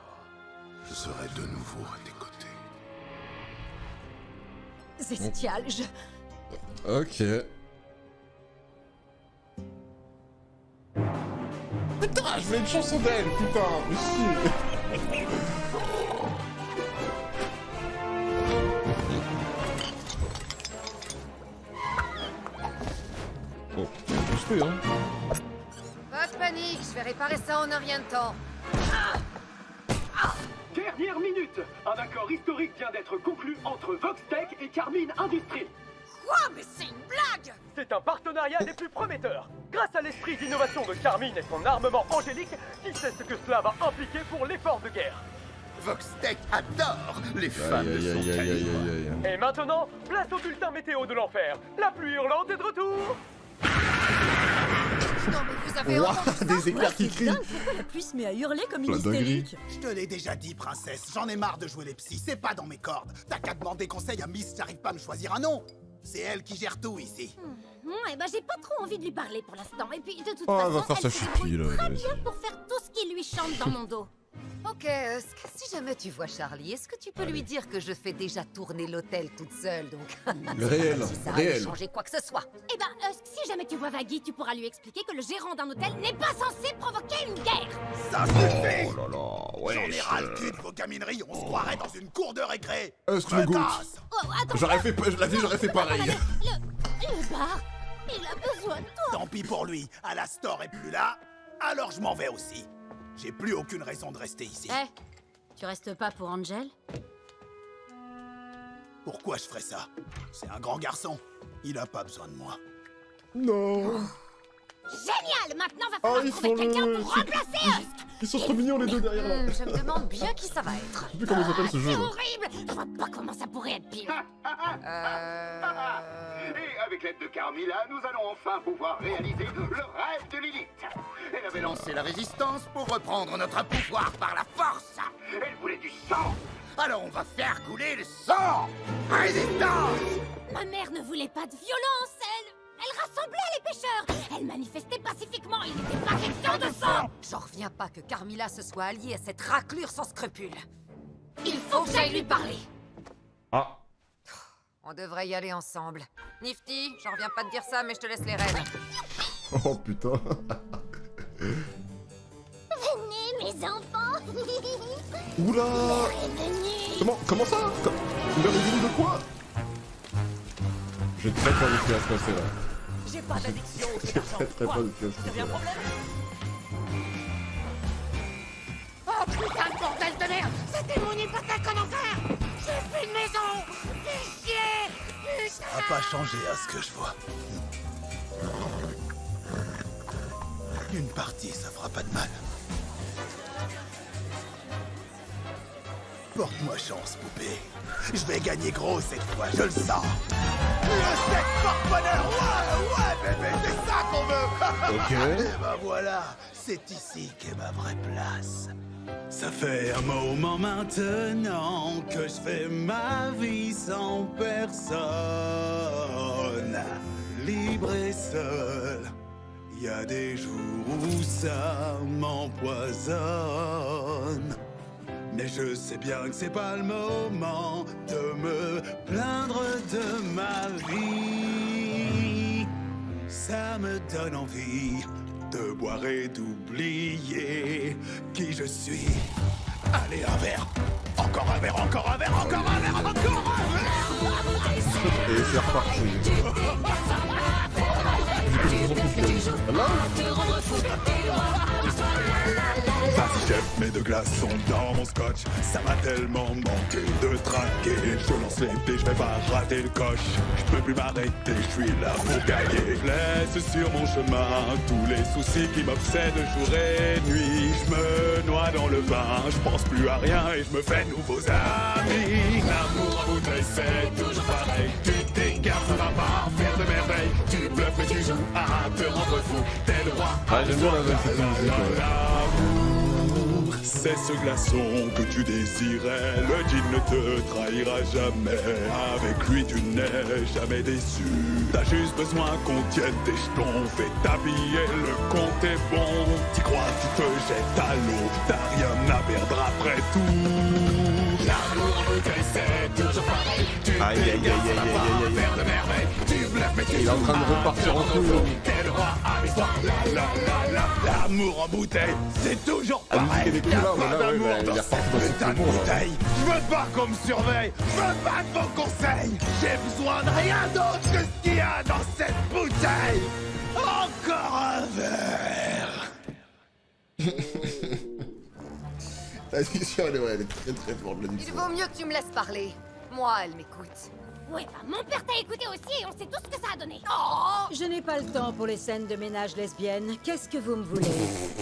je serai de nouveau à tes côtés. Zestial, je... Ok. Putain, je mets une chanson d'elle, putain, mais chier. Bon, on se fait, hein. Pas de panique, je vais réparer ça en un rien de temps. Dernière minute. Un accord historique vient d'être conclu entre Voxtech et Carmine Industries. Quoi? Mais c'est une blague! C'est un partenariat des plus prometteurs. Grâce à l'esprit d'innovation de Carmine et son armement angélique, qui sait ce que cela va impliquer pour l'effort de guerre. Voxtech adore les femmes de son calibre. Et maintenant, place au bulletin météo de l'enfer. La pluie hurlante est de retour. Non mais vous avez Ouah, entendu ça? des éclairs qui crient. Pourquoi la pluie se met à hurler comme une La dinguerie. hystérique? Je te l'ai déjà dit, princesse, j'en ai marre de jouer les psys, c'est pas dans mes cordes. T'as qu'à demander conseil à Miss, j'arrive pas à me choisir un nom. C'est elle qui gère tout ici. Eh ben, j'ai pas trop envie de lui parler pour l'instant. Et puis, de toute Oh, façon, elle va faire sa se chipie, débrouille là. très bien pour faire tout ce qui lui chante dans mon dos. Ok, Husk, si jamais tu vois Charlie, est-ce que tu peux lui dire que je fais déjà tourner l'hôtel toute seule, donc... Réel, si ça réel. a changer quoi que ce soit. Eh ben, si jamais tu vois Vaggie, tu pourras lui expliquer que le gérant d'un hôtel n'est pas censé provoquer une guerre. Ça suffit! Oh là là, J'en ai ras le cul de vos gamineries, on se croirait dans une cour de récré. Est-ce le goût? Oh, attends, J'aurais fait, je l'avais, j'aurais fait pareil. le bar, il a besoin de toi. Tant pis pour lui, Alastor est plus là, alors je m'en vais aussi. J'ai plus aucune raison de rester ici. Tu restes pas pour Angel? Pourquoi je ferais ça? C'est un grand garçon, il a pas besoin de moi. Non. Génial. Maintenant, va falloir trouver quelqu'un pour remplacer Husk. Ils sont trop mignons les deux derrière là. Je me demande bien qui ça va être. Je sais plus comment s'appelle ce jeu. C'est là. horrible. Je vois pas comment ça pourrait être pire. Et avec l'aide de Carmilla, nous allons enfin pouvoir réaliser le rêve de Lilith. Elle avait lancé la résistance pour reprendre notre pouvoir par la force. Elle voulait du sang. Alors on va faire couler le sang. Résistance. Ma mère ne voulait pas de violence, elle rassemblait les pêcheurs. Elle manifestait pacifiquement, il n'était pas question de sang. J'en reviens pas que Carmilla se soit alliée à cette raclure sans scrupules. Il faut que j'aille lui parler. Ah. On devrait y aller ensemble. Nifty, j'en reviens pas de dire ça, mais je te laisse les rênes. Oh putain. Venez, mes enfants. Oula. Comment ça? Une heure de quoi? J'ai très peur de ce qui va se passer là. J'ai pas d'addiction au J'ai très peur de ce qui va se passer. T'avais un problème? Oh putain de bordel de merde. C'était mon hypothèque en enfer. J'ai plus de maison. Fais chier. Ça va pas changer à ce que je vois. Une partie, ça fera pas de mal. Porte-moi chance, poupée. Je vais gagner gros cette fois, je le sens. Le sexe porte-bonheur. Ouais, bébé, c'est ça qu'on veut. Ok. Et ben voilà, c'est ici qu'est ma vraie place. Ça fait un moment maintenant que je fais ma vie sans personne. Libre et seul, y a des jours où ça m'empoisonne. Mais je sais bien que c'est pas le moment de me plaindre de ma vie. Ça me donne envie de boire et d'oublier qui je suis. Allez, un verre. Encore un verre, encore un verre, encore un verre, encore un verre. Et c'est reparti. Vas-y chef, mes deux glaces sont dans mon scotch. Ça m'a tellement manqué de traquer. Je lance les dés, je vais pas rater le coche. Je peux plus m'arrêter, je suis là pour gagner. Je laisse sur mon chemin tous les soucis qui m'obsèdent jour et nuit. Je me noie dans le vin, je pense plus à rien et je me fais de nouveaux amis. L'amour en bouteille, c'est toujours pareil. Tu t'égares, ça va pas faire de merveille. Tu bluffes et tu joues à te rendre fou. T'es le roi. Ah, j'aime bien la musique. C'est ce glaçon que tu désirais. Le jean ne te trahira jamais. Avec lui tu n'es jamais déçu. T'as juste besoin qu'on tienne tes jetons. Fais t'habiller, le compte est bon. T'y crois, tu te jettes à l'eau. T'as rien à perdre après tout. L'amour en bouteille c'est toujours pareil. Tu t'égares, ça va pas faire de merveille. Tu bluffes mais tu Il est en train de repartir en couille. T'es le roi, amuse-toi. L'amour en bouteille, c'est toujours pareil. Il est cool là, mais là, ouais, il est reparti dans cette bon là. Je veux pas qu'on me surveille, je veux pas de vos conseils. J'ai besoin de rien d'autre que ce qu'il y a dans cette bouteille. Encore un verre. La discussion, elle est très très forte, la Il discussion. vaut mieux que tu me laisses parler. Moi, elle m'écoute. Ouais, bah mon père t'a écouté aussi et on sait tout ce que ça a donné. Oh, je n'ai pas le temps pour les scènes de ménage lesbiennes. Qu'est-ce que vous me voulez?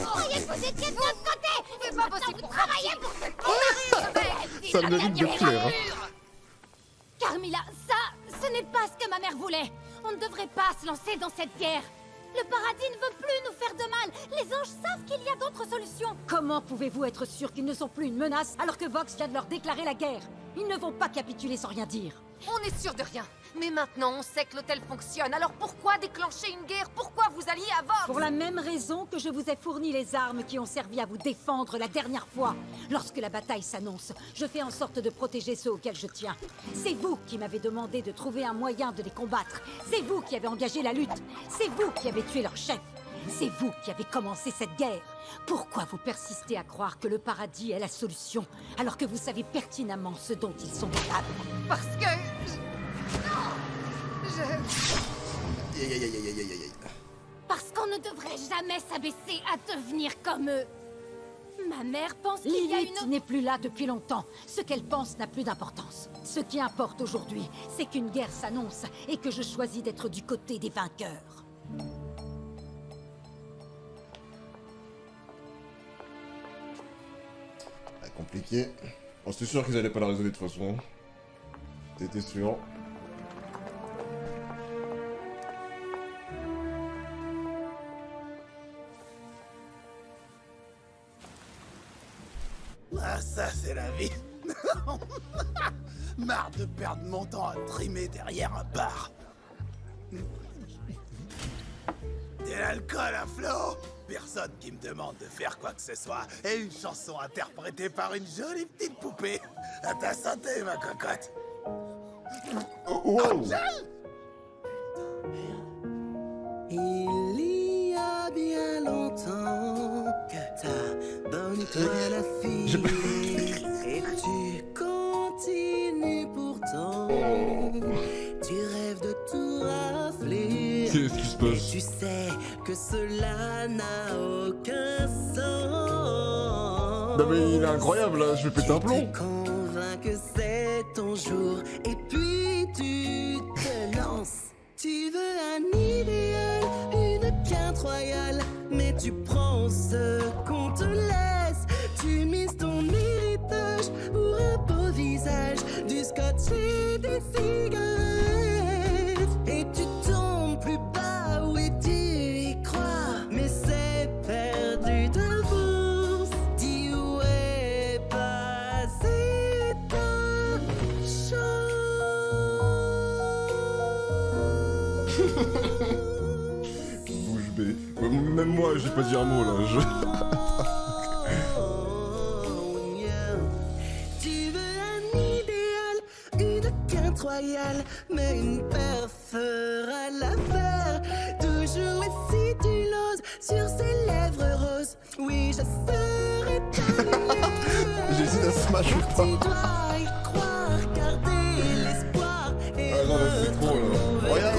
Croyez que vous étiez de notre côté. C'est pas possible. Vous travaillez pour ce Ça me mérite de plaire. Hein. Carmilla, ça, ce n'est pas ce que ma mère voulait. On ne devrait pas se lancer dans cette guerre. Le paradis ne veut plus nous faire de mal. Les anges savent qu'il y a d'autres solutions. Comment pouvez-vous être sûr qu'ils ne sont plus une menace alors que Vox vient de leur déclarer la guerre? Ils ne vont pas capituler sans rien dire. On est sûr de rien. Mais maintenant, on sait que l'hôtel fonctionne. Alors pourquoi déclencher une guerre? Pourquoi vous alliez à Vox? Pour la même raison que je vous ai fourni les armes qui ont servi à vous défendre la dernière fois. Lorsque la bataille s'annonce, je fais en sorte de protéger ceux auxquels je tiens. C'est vous qui m'avez demandé de trouver un moyen de les combattre. C'est vous qui avez engagé la lutte. C'est vous qui avez tué leur chef. C'est vous qui avez commencé cette guerre. Pourquoi vous persistez à croire que le paradis est la solution, alors que vous savez pertinemment ce dont ils sont capables? Parce que... Parce qu'on ne devrait jamais s'abaisser à devenir comme eux. Ma mère pense qu'il y a Lilith une... n'est plus là depuis longtemps. Ce qu'elle pense n'a plus d'importance. Ce qui importe aujourd'hui, c'est qu'une guerre s'annonce et que je choisis d'être du côté des vainqueurs. Compliqué. Bon, c'était sûr qu'ils allaient pas la résoudre de toute façon. C'était sûr. Ah, ça, c'est la vie. Marre de perdre mon temps à trimer derrière un bar. De l'alcool à flot. Personne qui me demande de faire quoi que ce soit. Et une chanson interprétée par une jolie petite poupée. À ta santé, ma cocotte. Wow. Il y a bien longtemps que ta bonne étoile a filé. Et tu continues pourtant. Tu rêves de tout rafler. Qu'est-ce qui se passe? Et tu sais que cela n'a aucun sens. Non mais il est incroyable là, je vais péter un plomb. Tu te convaincs que c'est ton jour. Et puis tu te lances. Tu veux un idéal, une quinte royale. Mais tu prends ce qu'on te laisse. Tu mises ton héritage pour un beau visage. Du scotch et des cigarettes. Bouche bée. Ouais, même moi, j'ai pas dit un mot là. Tu veux un idéal, une quinte royale, mais une paire fera l'affaire. Toujours et si tu l'oses, sur ses lèvres roses, oui, je serai ta lumière. J'hésite à smash ou pas. Tu dois y croire, garder l'espoir et Ah non, là, c'est trop là. Regarde.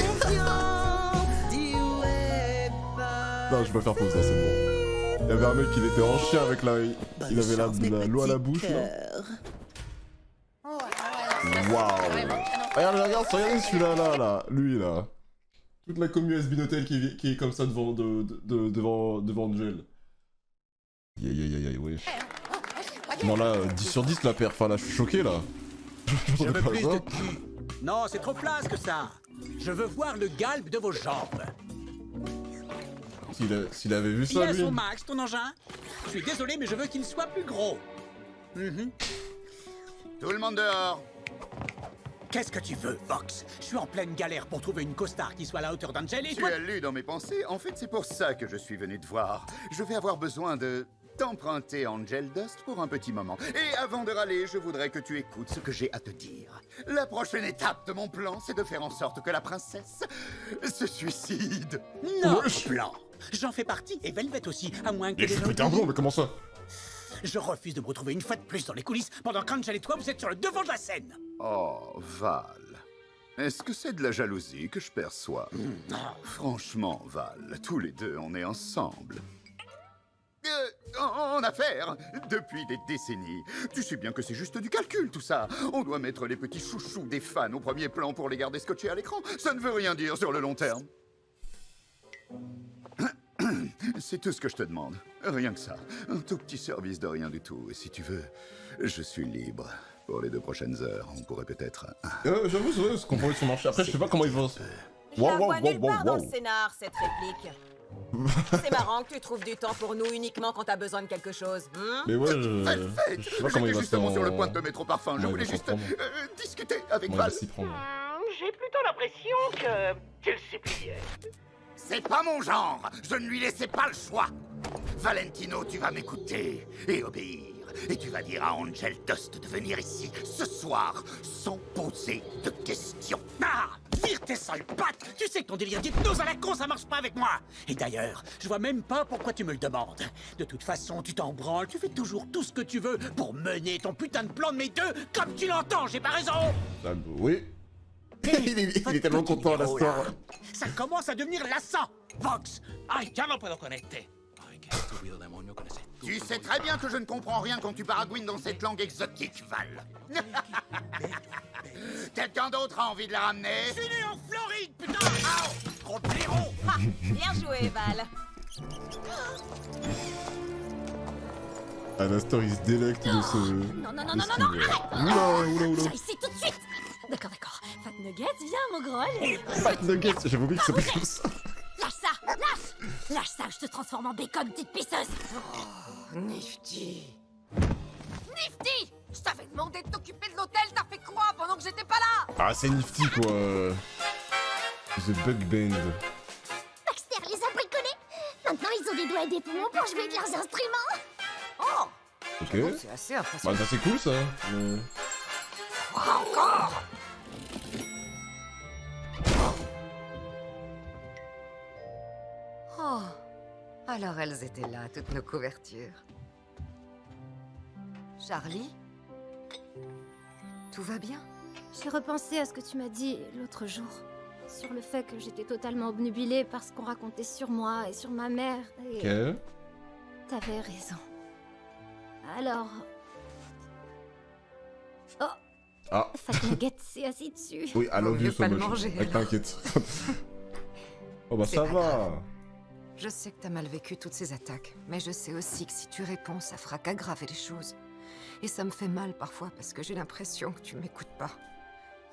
dis ouais, Non, je peux faire pause là, c'est bon. Il y avait un mec, il était en chien avec la. Il avait l'eau à la bouche là. Waouh! Regarde celui-là, là, lui là. Toute la commu SBinotel qui est comme ça devant Angel. Aïe, wesh. Bon là, 10 sur 10 la perf, enfin là, je suis choqué là. Je veux plus de cul. Non, c'est trop place que ça. Je veux voir le galbe de vos jambes. S'il avait vu Il est ça, à lui. son max, ton engin. Je suis désolé, mais je veux qu'il soit plus gros. Tout le monde dehors. Qu'est-ce que tu veux, Vox? Je suis en pleine galère pour trouver une costard qui soit à la hauteur d'Angel et Tu toi... as lu dans mes pensées. En fait, c'est pour ça que je suis venu te voir. Je vais avoir besoin de t'emprunter Angel Dust pour un petit moment. Et avant de râler, je voudrais que tu écoutes ce que j'ai à te dire. La prochaine étape de mon plan, c'est de faire en sorte que la princesse se suicide. Non, plan. J'en fais partie, et Velvet aussi, à moins que... Mais je suis pété un blond, mais comment ça? Je refuse de me retrouver une fois de plus dans les coulisses pendant qu'Angel et toi, vous êtes sur le devant de la scène. Oh, Val. Est-ce que c'est de la jalousie que je perçois? Franchement, Val, tous les deux, on est ensemble. En affaires, depuis des décennies. Tu sais bien que c'est juste du calcul, tout ça. On doit mettre les petits chouchous des fans au premier plan pour les garder scotchés à l'écran. Ça ne veut rien dire sur le long terme. C'est tout ce que je te demande. Rien que ça. Un tout petit service de rien du tout. Et si tu veux, je suis libre. Pour les 2 prochaines heures, on pourrait peut-être... J'avoue, c'est vrai, ce qu'on pourrait sur le marché. Après, je sais pas comment ils vont... Je la vois nulle part dans le scénar, cette réplique. C'est marrant que tu trouves du temps pour nous uniquement quand t'as besoin de quelque chose. Mais ouais, je sais pas comment il va se justement sur le point de te mettre au parfum. Je voulais juste discuter avec Val. J'ai plutôt l'impression que tu le suppliais. C'est pas mon genre. Je ne lui laissais pas le choix. Valentino, tu vas m'écouter et obéir. Et tu vas dire à Angel Dust de venir ici ce soir sans poser de questions. Ah! Vire tes sales pattes! Tu sais que ton délire d'hypnose à la con, ça marche pas avec moi! Et d'ailleurs, je vois même pas pourquoi tu me le demandes. De toute façon, tu t'en branles, tu fais toujours tout ce que tu veux pour mener ton putain de plan de mes deux, comme tu l'entends, j'ai pas raison! Ah, oui. il est tellement content à la star. Ça commence à devenir lassant! Vox! Ay, ya no puedo con este. Tu sais très bien que je ne comprends rien quand tu baragouines dans cette langue exotique, Val. Quelqu'un d'autre a envie de la ramener? Je suis né en Floride, putain! Gros blaireau! Ah, bien joué, Val. Alastor, il se délecte de ce... Non, arrête! Oula. Viens ici tout de suite! D'accord. Fat Nuggets, viens, mon gros, allez. Fat Nuggets, j'avais oublié que ça s'appelait comme ça. Lâche ça, lâche ça, je te transforme en bacon, petite pisseuse. Nifty. Nifty! Je t'avais demandé de t'occuper de l'hôtel, t'as fait quoi pendant que j'étais pas là? Ah, c'est nifty, quoi. The Bug Band. Baxter les a bricolés. Maintenant, ils ont des doigts et des poumons pour jouer de leurs instruments. Oh! Ok. C'est assez impressionnant. Bah, ça, c'est cool, ça. Encore! Oh, alors elles étaient là, toutes nos couvertures. Charlie? Tout va bien? J'ai repensé à ce que tu m'as dit l'autre jour. Sur le fait que j'étais totalement obnubilée par ce qu'on racontait sur moi et sur ma mère. Et Ok. t'avais raison. Alors... Oh! Ah. Fat Nugget s'est assis dessus. Oui, I love you so pas le much. manger, T'inquiète. Oh bah C'est ça pas va. grave. Je sais que t'as mal vécu toutes ces attaques, mais je sais aussi que si tu réponds, ça fera qu'aggraver les choses. Et ça me fait mal parfois parce que j'ai l'impression que tu m'écoutes pas.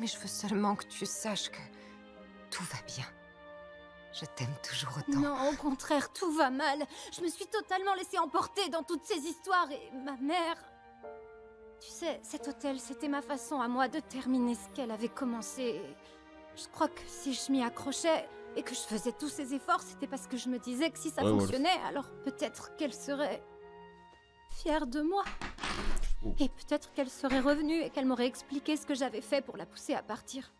Mais je veux seulement que tu saches que tout va bien. Je t'aime toujours autant. Non, au contraire, tout va mal. Je me suis totalement laissée emporter dans toutes ces histoires et ma mère... Tu sais, cet hôtel, c'était ma façon à moi de terminer ce qu'elle avait commencé. Je crois que si je m'y accrochais, et que je faisais tous ces efforts, c'était parce que je me disais que si ça Ouais, fonctionnait, alors peut-être qu'elle serait fière de moi. Et peut-être qu'elle serait revenue et qu'elle m'aurait expliqué ce que j'avais fait pour la pousser à partir.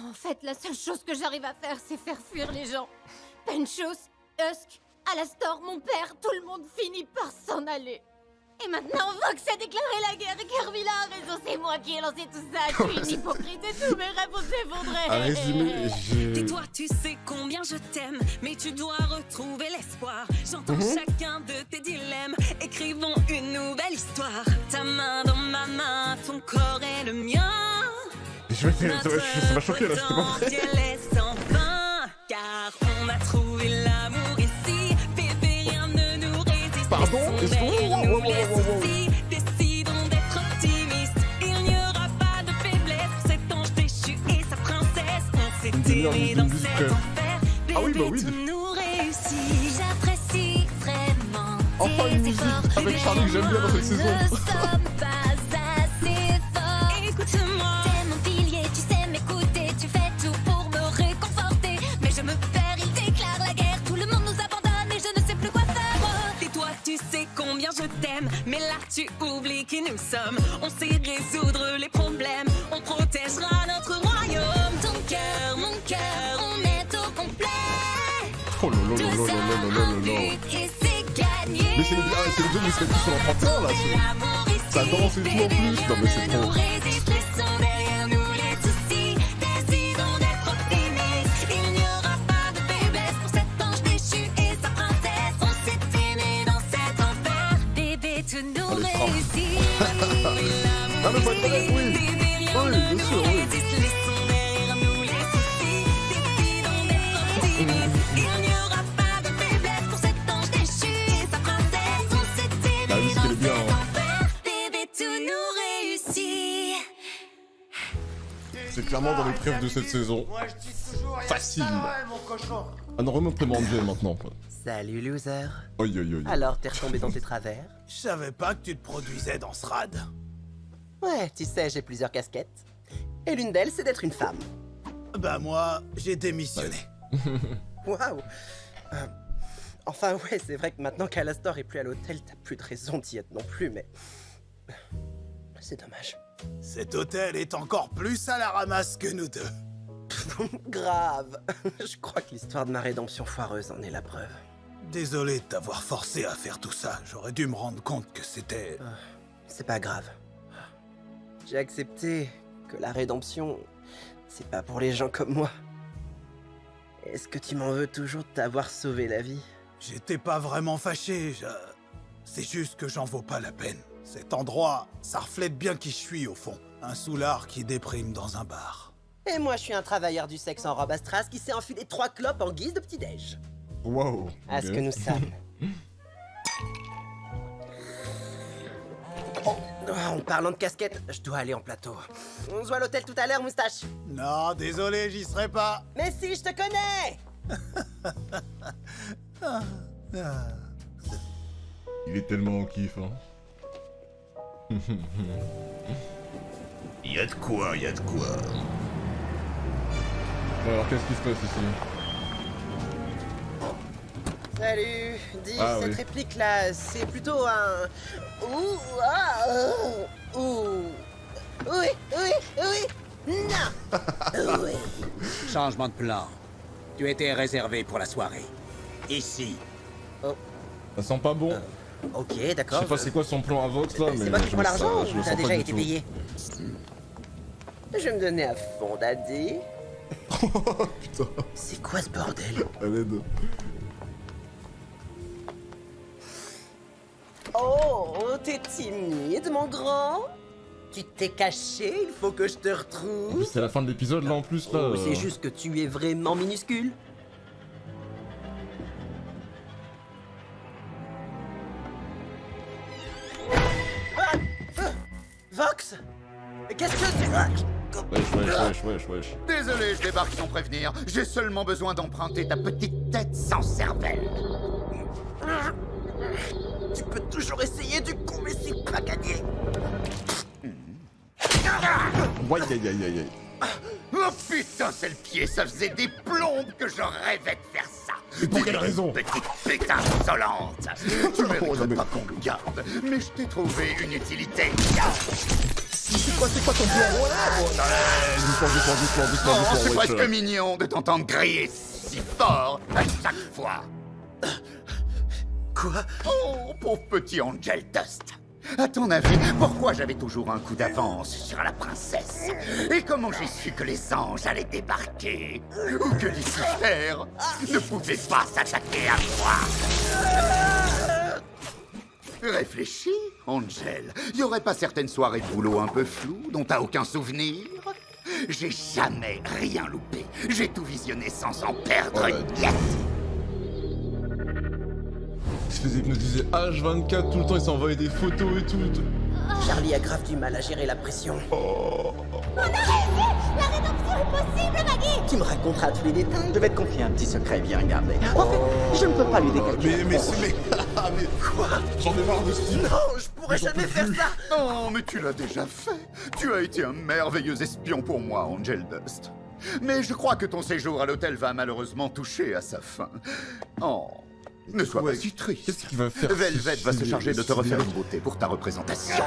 En fait, la seule chose que j'arrive à faire, c'est faire fuir les gens. Penchos, Husk, Alastor, mon père, tout le monde finit par s'en aller. Et maintenant, Vox a déclaré la guerre et Carmilla a raison, c'est moi qui ai lancé tout ça. Je suis une hypocrite et tous mes rêves vont s'effondrer. À résumer, Tais-toi, tu sais combien je t'aime, mais tu dois retrouver l'espoir. J'entends chacun de tes dilemmes, écrivons une nouvelle histoire. Ta main dans ma main, ton corps est le mien. Ça m'a choqué là, c'était pas vrai. Potentiel est sans fin, car on a trouvé l'amour ici. Bébé, rien ne nous résiste. Pardon, est-ce qu'on... Décidons d'être optimistes. Il n'y aura pas de faiblesse pour cet ange déchu et sa princesse. On s'est aimé dans cet enfer. Ah oui, bah oui. Tout nous réussit. J'apprécie vraiment enfin une musique avec Charlie que j'aime bien dans cette saison. ne sommes pas assez forts. Écoute-moi. T'es mon pilier, tu sais m'écouter. Tu fais tout pour me réconforter. Mais je me perds, il déclare la guerre. Tout le monde nous abandonne et je ne sais plus quoi faire. Tais-toi, tu sais combien je t'aime. Mais là, tu oublies qui nous sommes. On sait résoudre les problèmes. On protégera notre royaume. Ton cœur, mon cœur, on est au complet. Oh lolo. Et c'est gagné. Mais c'est le jeu qui serait plus sur la 31 là. Ça danse et tout en plus. Non mais c'est trop. Laissons derrière nous les soucis. Décidons d'être optimistes. Il n'y aura pas de faiblesse pour cet ange déchu et sa princesse. On s'est aimé dans cet enfer. Bébé, tout nous réussit. Ah mais faut être honnête, oui. Oui, bien sûr, oui. Laissons derrière nous les soucis. Décidons d'être optimistes. Il n'y aura pas de faiblesse pour cet ange déchu et sa princesse. On s'est aimé La musique elle est bien. Hein. Bébé, tout nous réussit. C'est clairement dans les preuves de cette saison. Facile. Ah non, remonte-moi Angel maintenant. Salut, loser. Oi. Alors, t'es retombé dans tes travers? Je savais pas que tu te produisais dans ce rad. Ouais, tu sais, j'ai plusieurs casquettes. Et l'une d'elles, c'est d'être une femme. Bah moi, j'ai démissionné. Waouh. Enfin, ouais, c'est vrai que maintenant qu'Alastor est plus à l'hôtel, t'as plus de raison d'y être non plus, mais... C'est dommage. Cet hôtel est encore plus à la ramasse que nous deux. Grave. Je crois que l'histoire de ma rédemption foireuse en est la preuve. Désolé de t'avoir forcé à faire tout ça. J'aurais dû me rendre compte que c'était... C'est pas grave. J'ai accepté que la rédemption, c'est pas pour les gens comme moi. Est-ce que tu m'en veux toujours de t'avoir sauvé la vie? J'étais pas vraiment fâché, c'est juste que j'en vaux pas la peine. Cet endroit, ça reflète bien qui je suis au fond. Un soulard qui déprime dans un bar. Et moi, je suis un travailleur du sexe en robe à strass qui s'est enfilé 3 clopes en guise de petit-déj. Wow. À ce que nous sommes. En parlant de casquette, je dois aller en plateau. On se voit à l'hôtel tout à l'heure, moustache. Non, désolé, j'y serai pas. Mais si, je te connais. Il est tellement en kiff, hein. Y'a de quoi. Ouais, alors qu'est-ce qui se passe ici? Salut, dis, Ah, cette oui. réplique-là, c'est plutôt un... Ouh, ah, ouh. Oui, non. Oui. Changement de plan. Tu étais réservé pour la soirée. Ici. Ça sent pas bon. Ok, Je d'accord. sais pas c'est quoi son plan à Vox là, mais C'est moi qui je prends le l'argent sens- je ou le t'as sens pas déjà du été tout. payé? Je vais me donner à fond, daddy. Putain. C'est quoi ce bordel? À l'aide. Oh, t'es timide, mon grand? Tu t'es caché, il faut que je te En retrouve. plus, c'est la fin de l'épisode là en plus là. Oh, c'est juste que tu es vraiment minuscule. Vox? Qu'est-ce que c'est? Wesh. Désolé, je débarque sans prévenir. J'ai seulement besoin d'emprunter ta petite tête sans cervelle. Tu peux toujours essayer du coup, mais c'est pas gagné. Aïe. Oh putain, c'est le pied, ça faisait des plombes que je rêvais de faire ça. Et pour quelle raison? Petite putain insolente. Tu mérites pas qu'on le garde, mais je t'ai trouvé une utilité. C'est quoi ton plan? Oh, c'est presque mignon de t'entendre crier si fort à chaque fois. Quoi? Oh, pauvre petit Angel Dust. À ton avis, pourquoi j'avais toujours un coup d'avance sur la princesse? Et comment j'ai su que les anges allaient débarquer? Ou que Lucifer ne pouvait pas s'attaquer à moi? Réfléchis, Angel. Y aurait pas certaines soirées de boulot un peu floues dont t'as aucun souvenir? J'ai jamais rien loupé. J'ai tout visionné sans en perdre une miette. Il se faisait hypnotiser H24 tout le temps, il s'envoyait des photos et tout. Charlie a grave du mal à gérer la pression. On a réussi! La rédemption est possible, Maggie! Tu me raconteras tous les détails. Je vais te confier un petit secret bien gardé. En fait, je ne peux pas lui décalquer. Mais quoi? J'en ai marre de ce type. Non, je pourrais jamais faire ça! Oh, mais tu l'as déjà fait. Tu as été un merveilleux espion pour moi, Angel Dust. Mais je crois que ton séjour à l'hôtel va malheureusement toucher à sa fin. Oh, ne sois pas si triste. Qu'est-ce qu'il va faire? Velvet va se charger de te refaire une beauté pour ta représentation.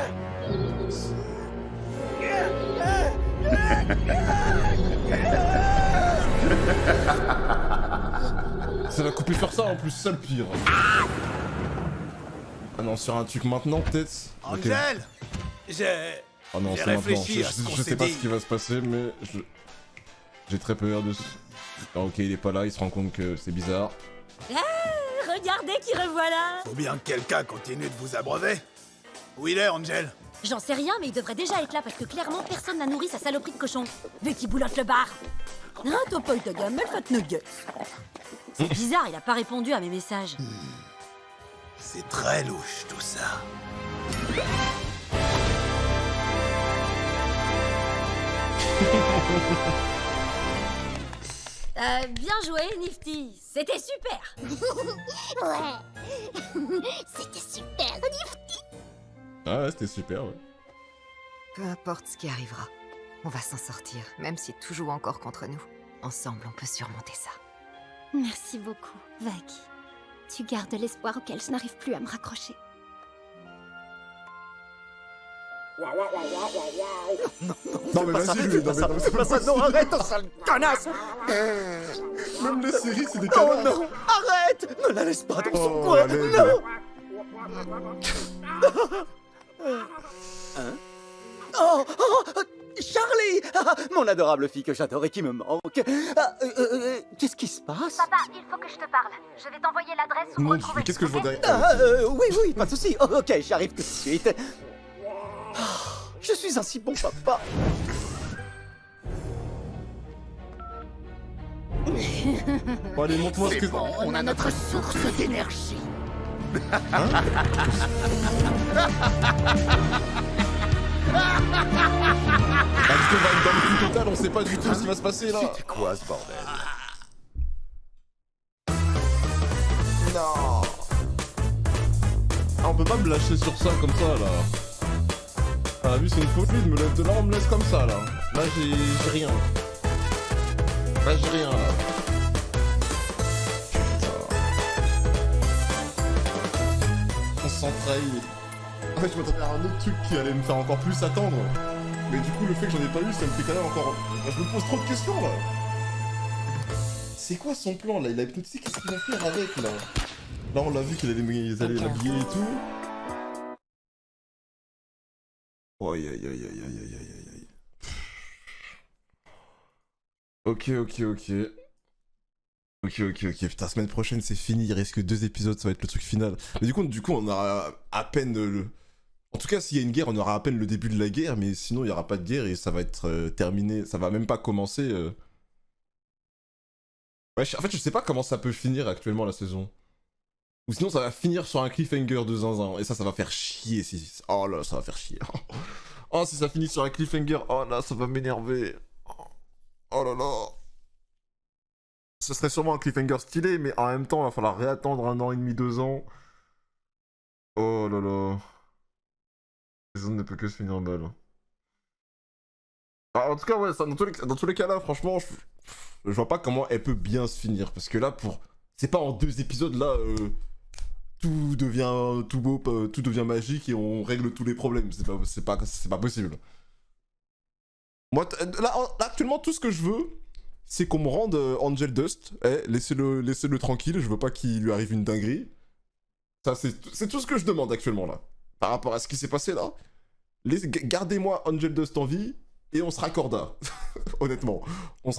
Ça va couper faire ça en plus, ça le pire. Ah non, sur un truc maintenant peut-être. Angel, j'ai... Ah non, j'ai c'est maintenant. réfléchi à ce qu'on Je s'est sais pas dit. ce qui va se passer, mais j'ai très peur de ce... Ah, ok, il est pas là, il se rend compte que c'est bizarre. Ah, regardez qui revoilà. Faut bien que quelqu'un continue de vous abreuver. Où il est, Angel? J'en sais rien, mais il devrait déjà être là parce que clairement personne n'a nourri sa saloperie de cochon. Vu qu'il boulotte le bar. Ah, t'as pas eu ta gamelle, fat nuggets. C'est bizarre, il a pas répondu à mes messages. C'est très louche, tout ça. Bien joué, Nifty. C'était super. Ouais. C'était super, Nifty. Ah ouais, c'était super, ouais. Peu importe ce qui arrivera, on va s'en sortir, même si tout joue encore contre nous. Ensemble, on peut surmonter ça. Merci beaucoup, Vaggie. Tu gardes l'espoir auquel je n'arrive plus à me raccrocher. Non mais vas-y lui, non mais C'est pas ça, non, arrête, oh sale connasse! Même les séries, c'est des Oh canards. non, arrête! Ne la laisse pas dans son Oh, coin, allez, non! Hein? Oh, oh, Charlie! Ah, mon adorable fille que j'adore et qui me manque. Qu'est-ce qui se passe? Papa, il faut que je te parle. Je vais t'envoyer l'adresse où me Mon Dieu, retrouver. mais qu'est-ce que je vois derrière? Oui, pas de souci. Oh, ok, j'arrive tout de suite. Oh, je suis un si bon papa. Bon allez, montre-moi ce C'est que... bon, on a notre source d'énergie. Parce qu'on va être dans le flou total, on sait pas du tout ce qui va se passer là. C'était quoi ce bordel? Non. Ah, on peut pas me lâcher sur ça comme ça là. Ah vu c'est une faute, lui il me lève de là, on me laisse comme ça là. Là j'ai rien. Là j'ai rien là. On s'en trahit. En fait je m'attendais à un autre truc qui allait me faire encore plus attendre. Mais du coup le fait que j'en ai pas eu ça me fait quand même encore... Je me pose trop de questions là. C'est quoi son plan là? Il a hypnotisé, qu'est-ce qu'il va faire avec là? Là on l'a vu qu'ils allaient l'habiller et tout. Aïe aïe aïe aïe aïe aïe aïe aïe. Ok. Ok, putain, semaine prochaine c'est fini, il reste que 2 épisodes, ça va être le truc final. Mais du coup on aura à peine le... En tout cas, s'il y a une guerre, on aura à peine le début de la guerre, mais sinon il n'y aura pas de guerre et ça va être terminé, ça va même pas commencer. Ouais, en fait, je sais pas comment ça peut finir actuellement la saison. Ou sinon ça va finir sur un cliffhanger de zinzin, et ça va faire chier si... Oh là, ça va faire chier. Oh, si ça finit sur un cliffhanger, oh là, ça va m'énerver. Oh là là. Ce serait sûrement un cliffhanger stylé, mais en même temps, il va falloir réattendre 1 an et demi, 2 ans. Oh là là. La saison ne peut que se finir mal. Enfin, en tout cas, ouais, ça, dans tous les cas là, franchement, je vois pas comment elle peut bien se finir. Parce que là, c'est pas en 2 épisodes, là, tout devient tout beau, tout devient magique et on règle tous les problèmes. C'est pas possible. Moi, là, actuellement, tout ce que je veux, c'est qu'on me rende Angel Dust. Laissez-le tranquille, je veux pas qu'il lui arrive une dinguerie. Ça, c'est tout ce que je demande actuellement, là. Par rapport à ce qui s'est passé, là. Gardez-moi Angel Dust en vie et on se raccorda. Honnêtement. On se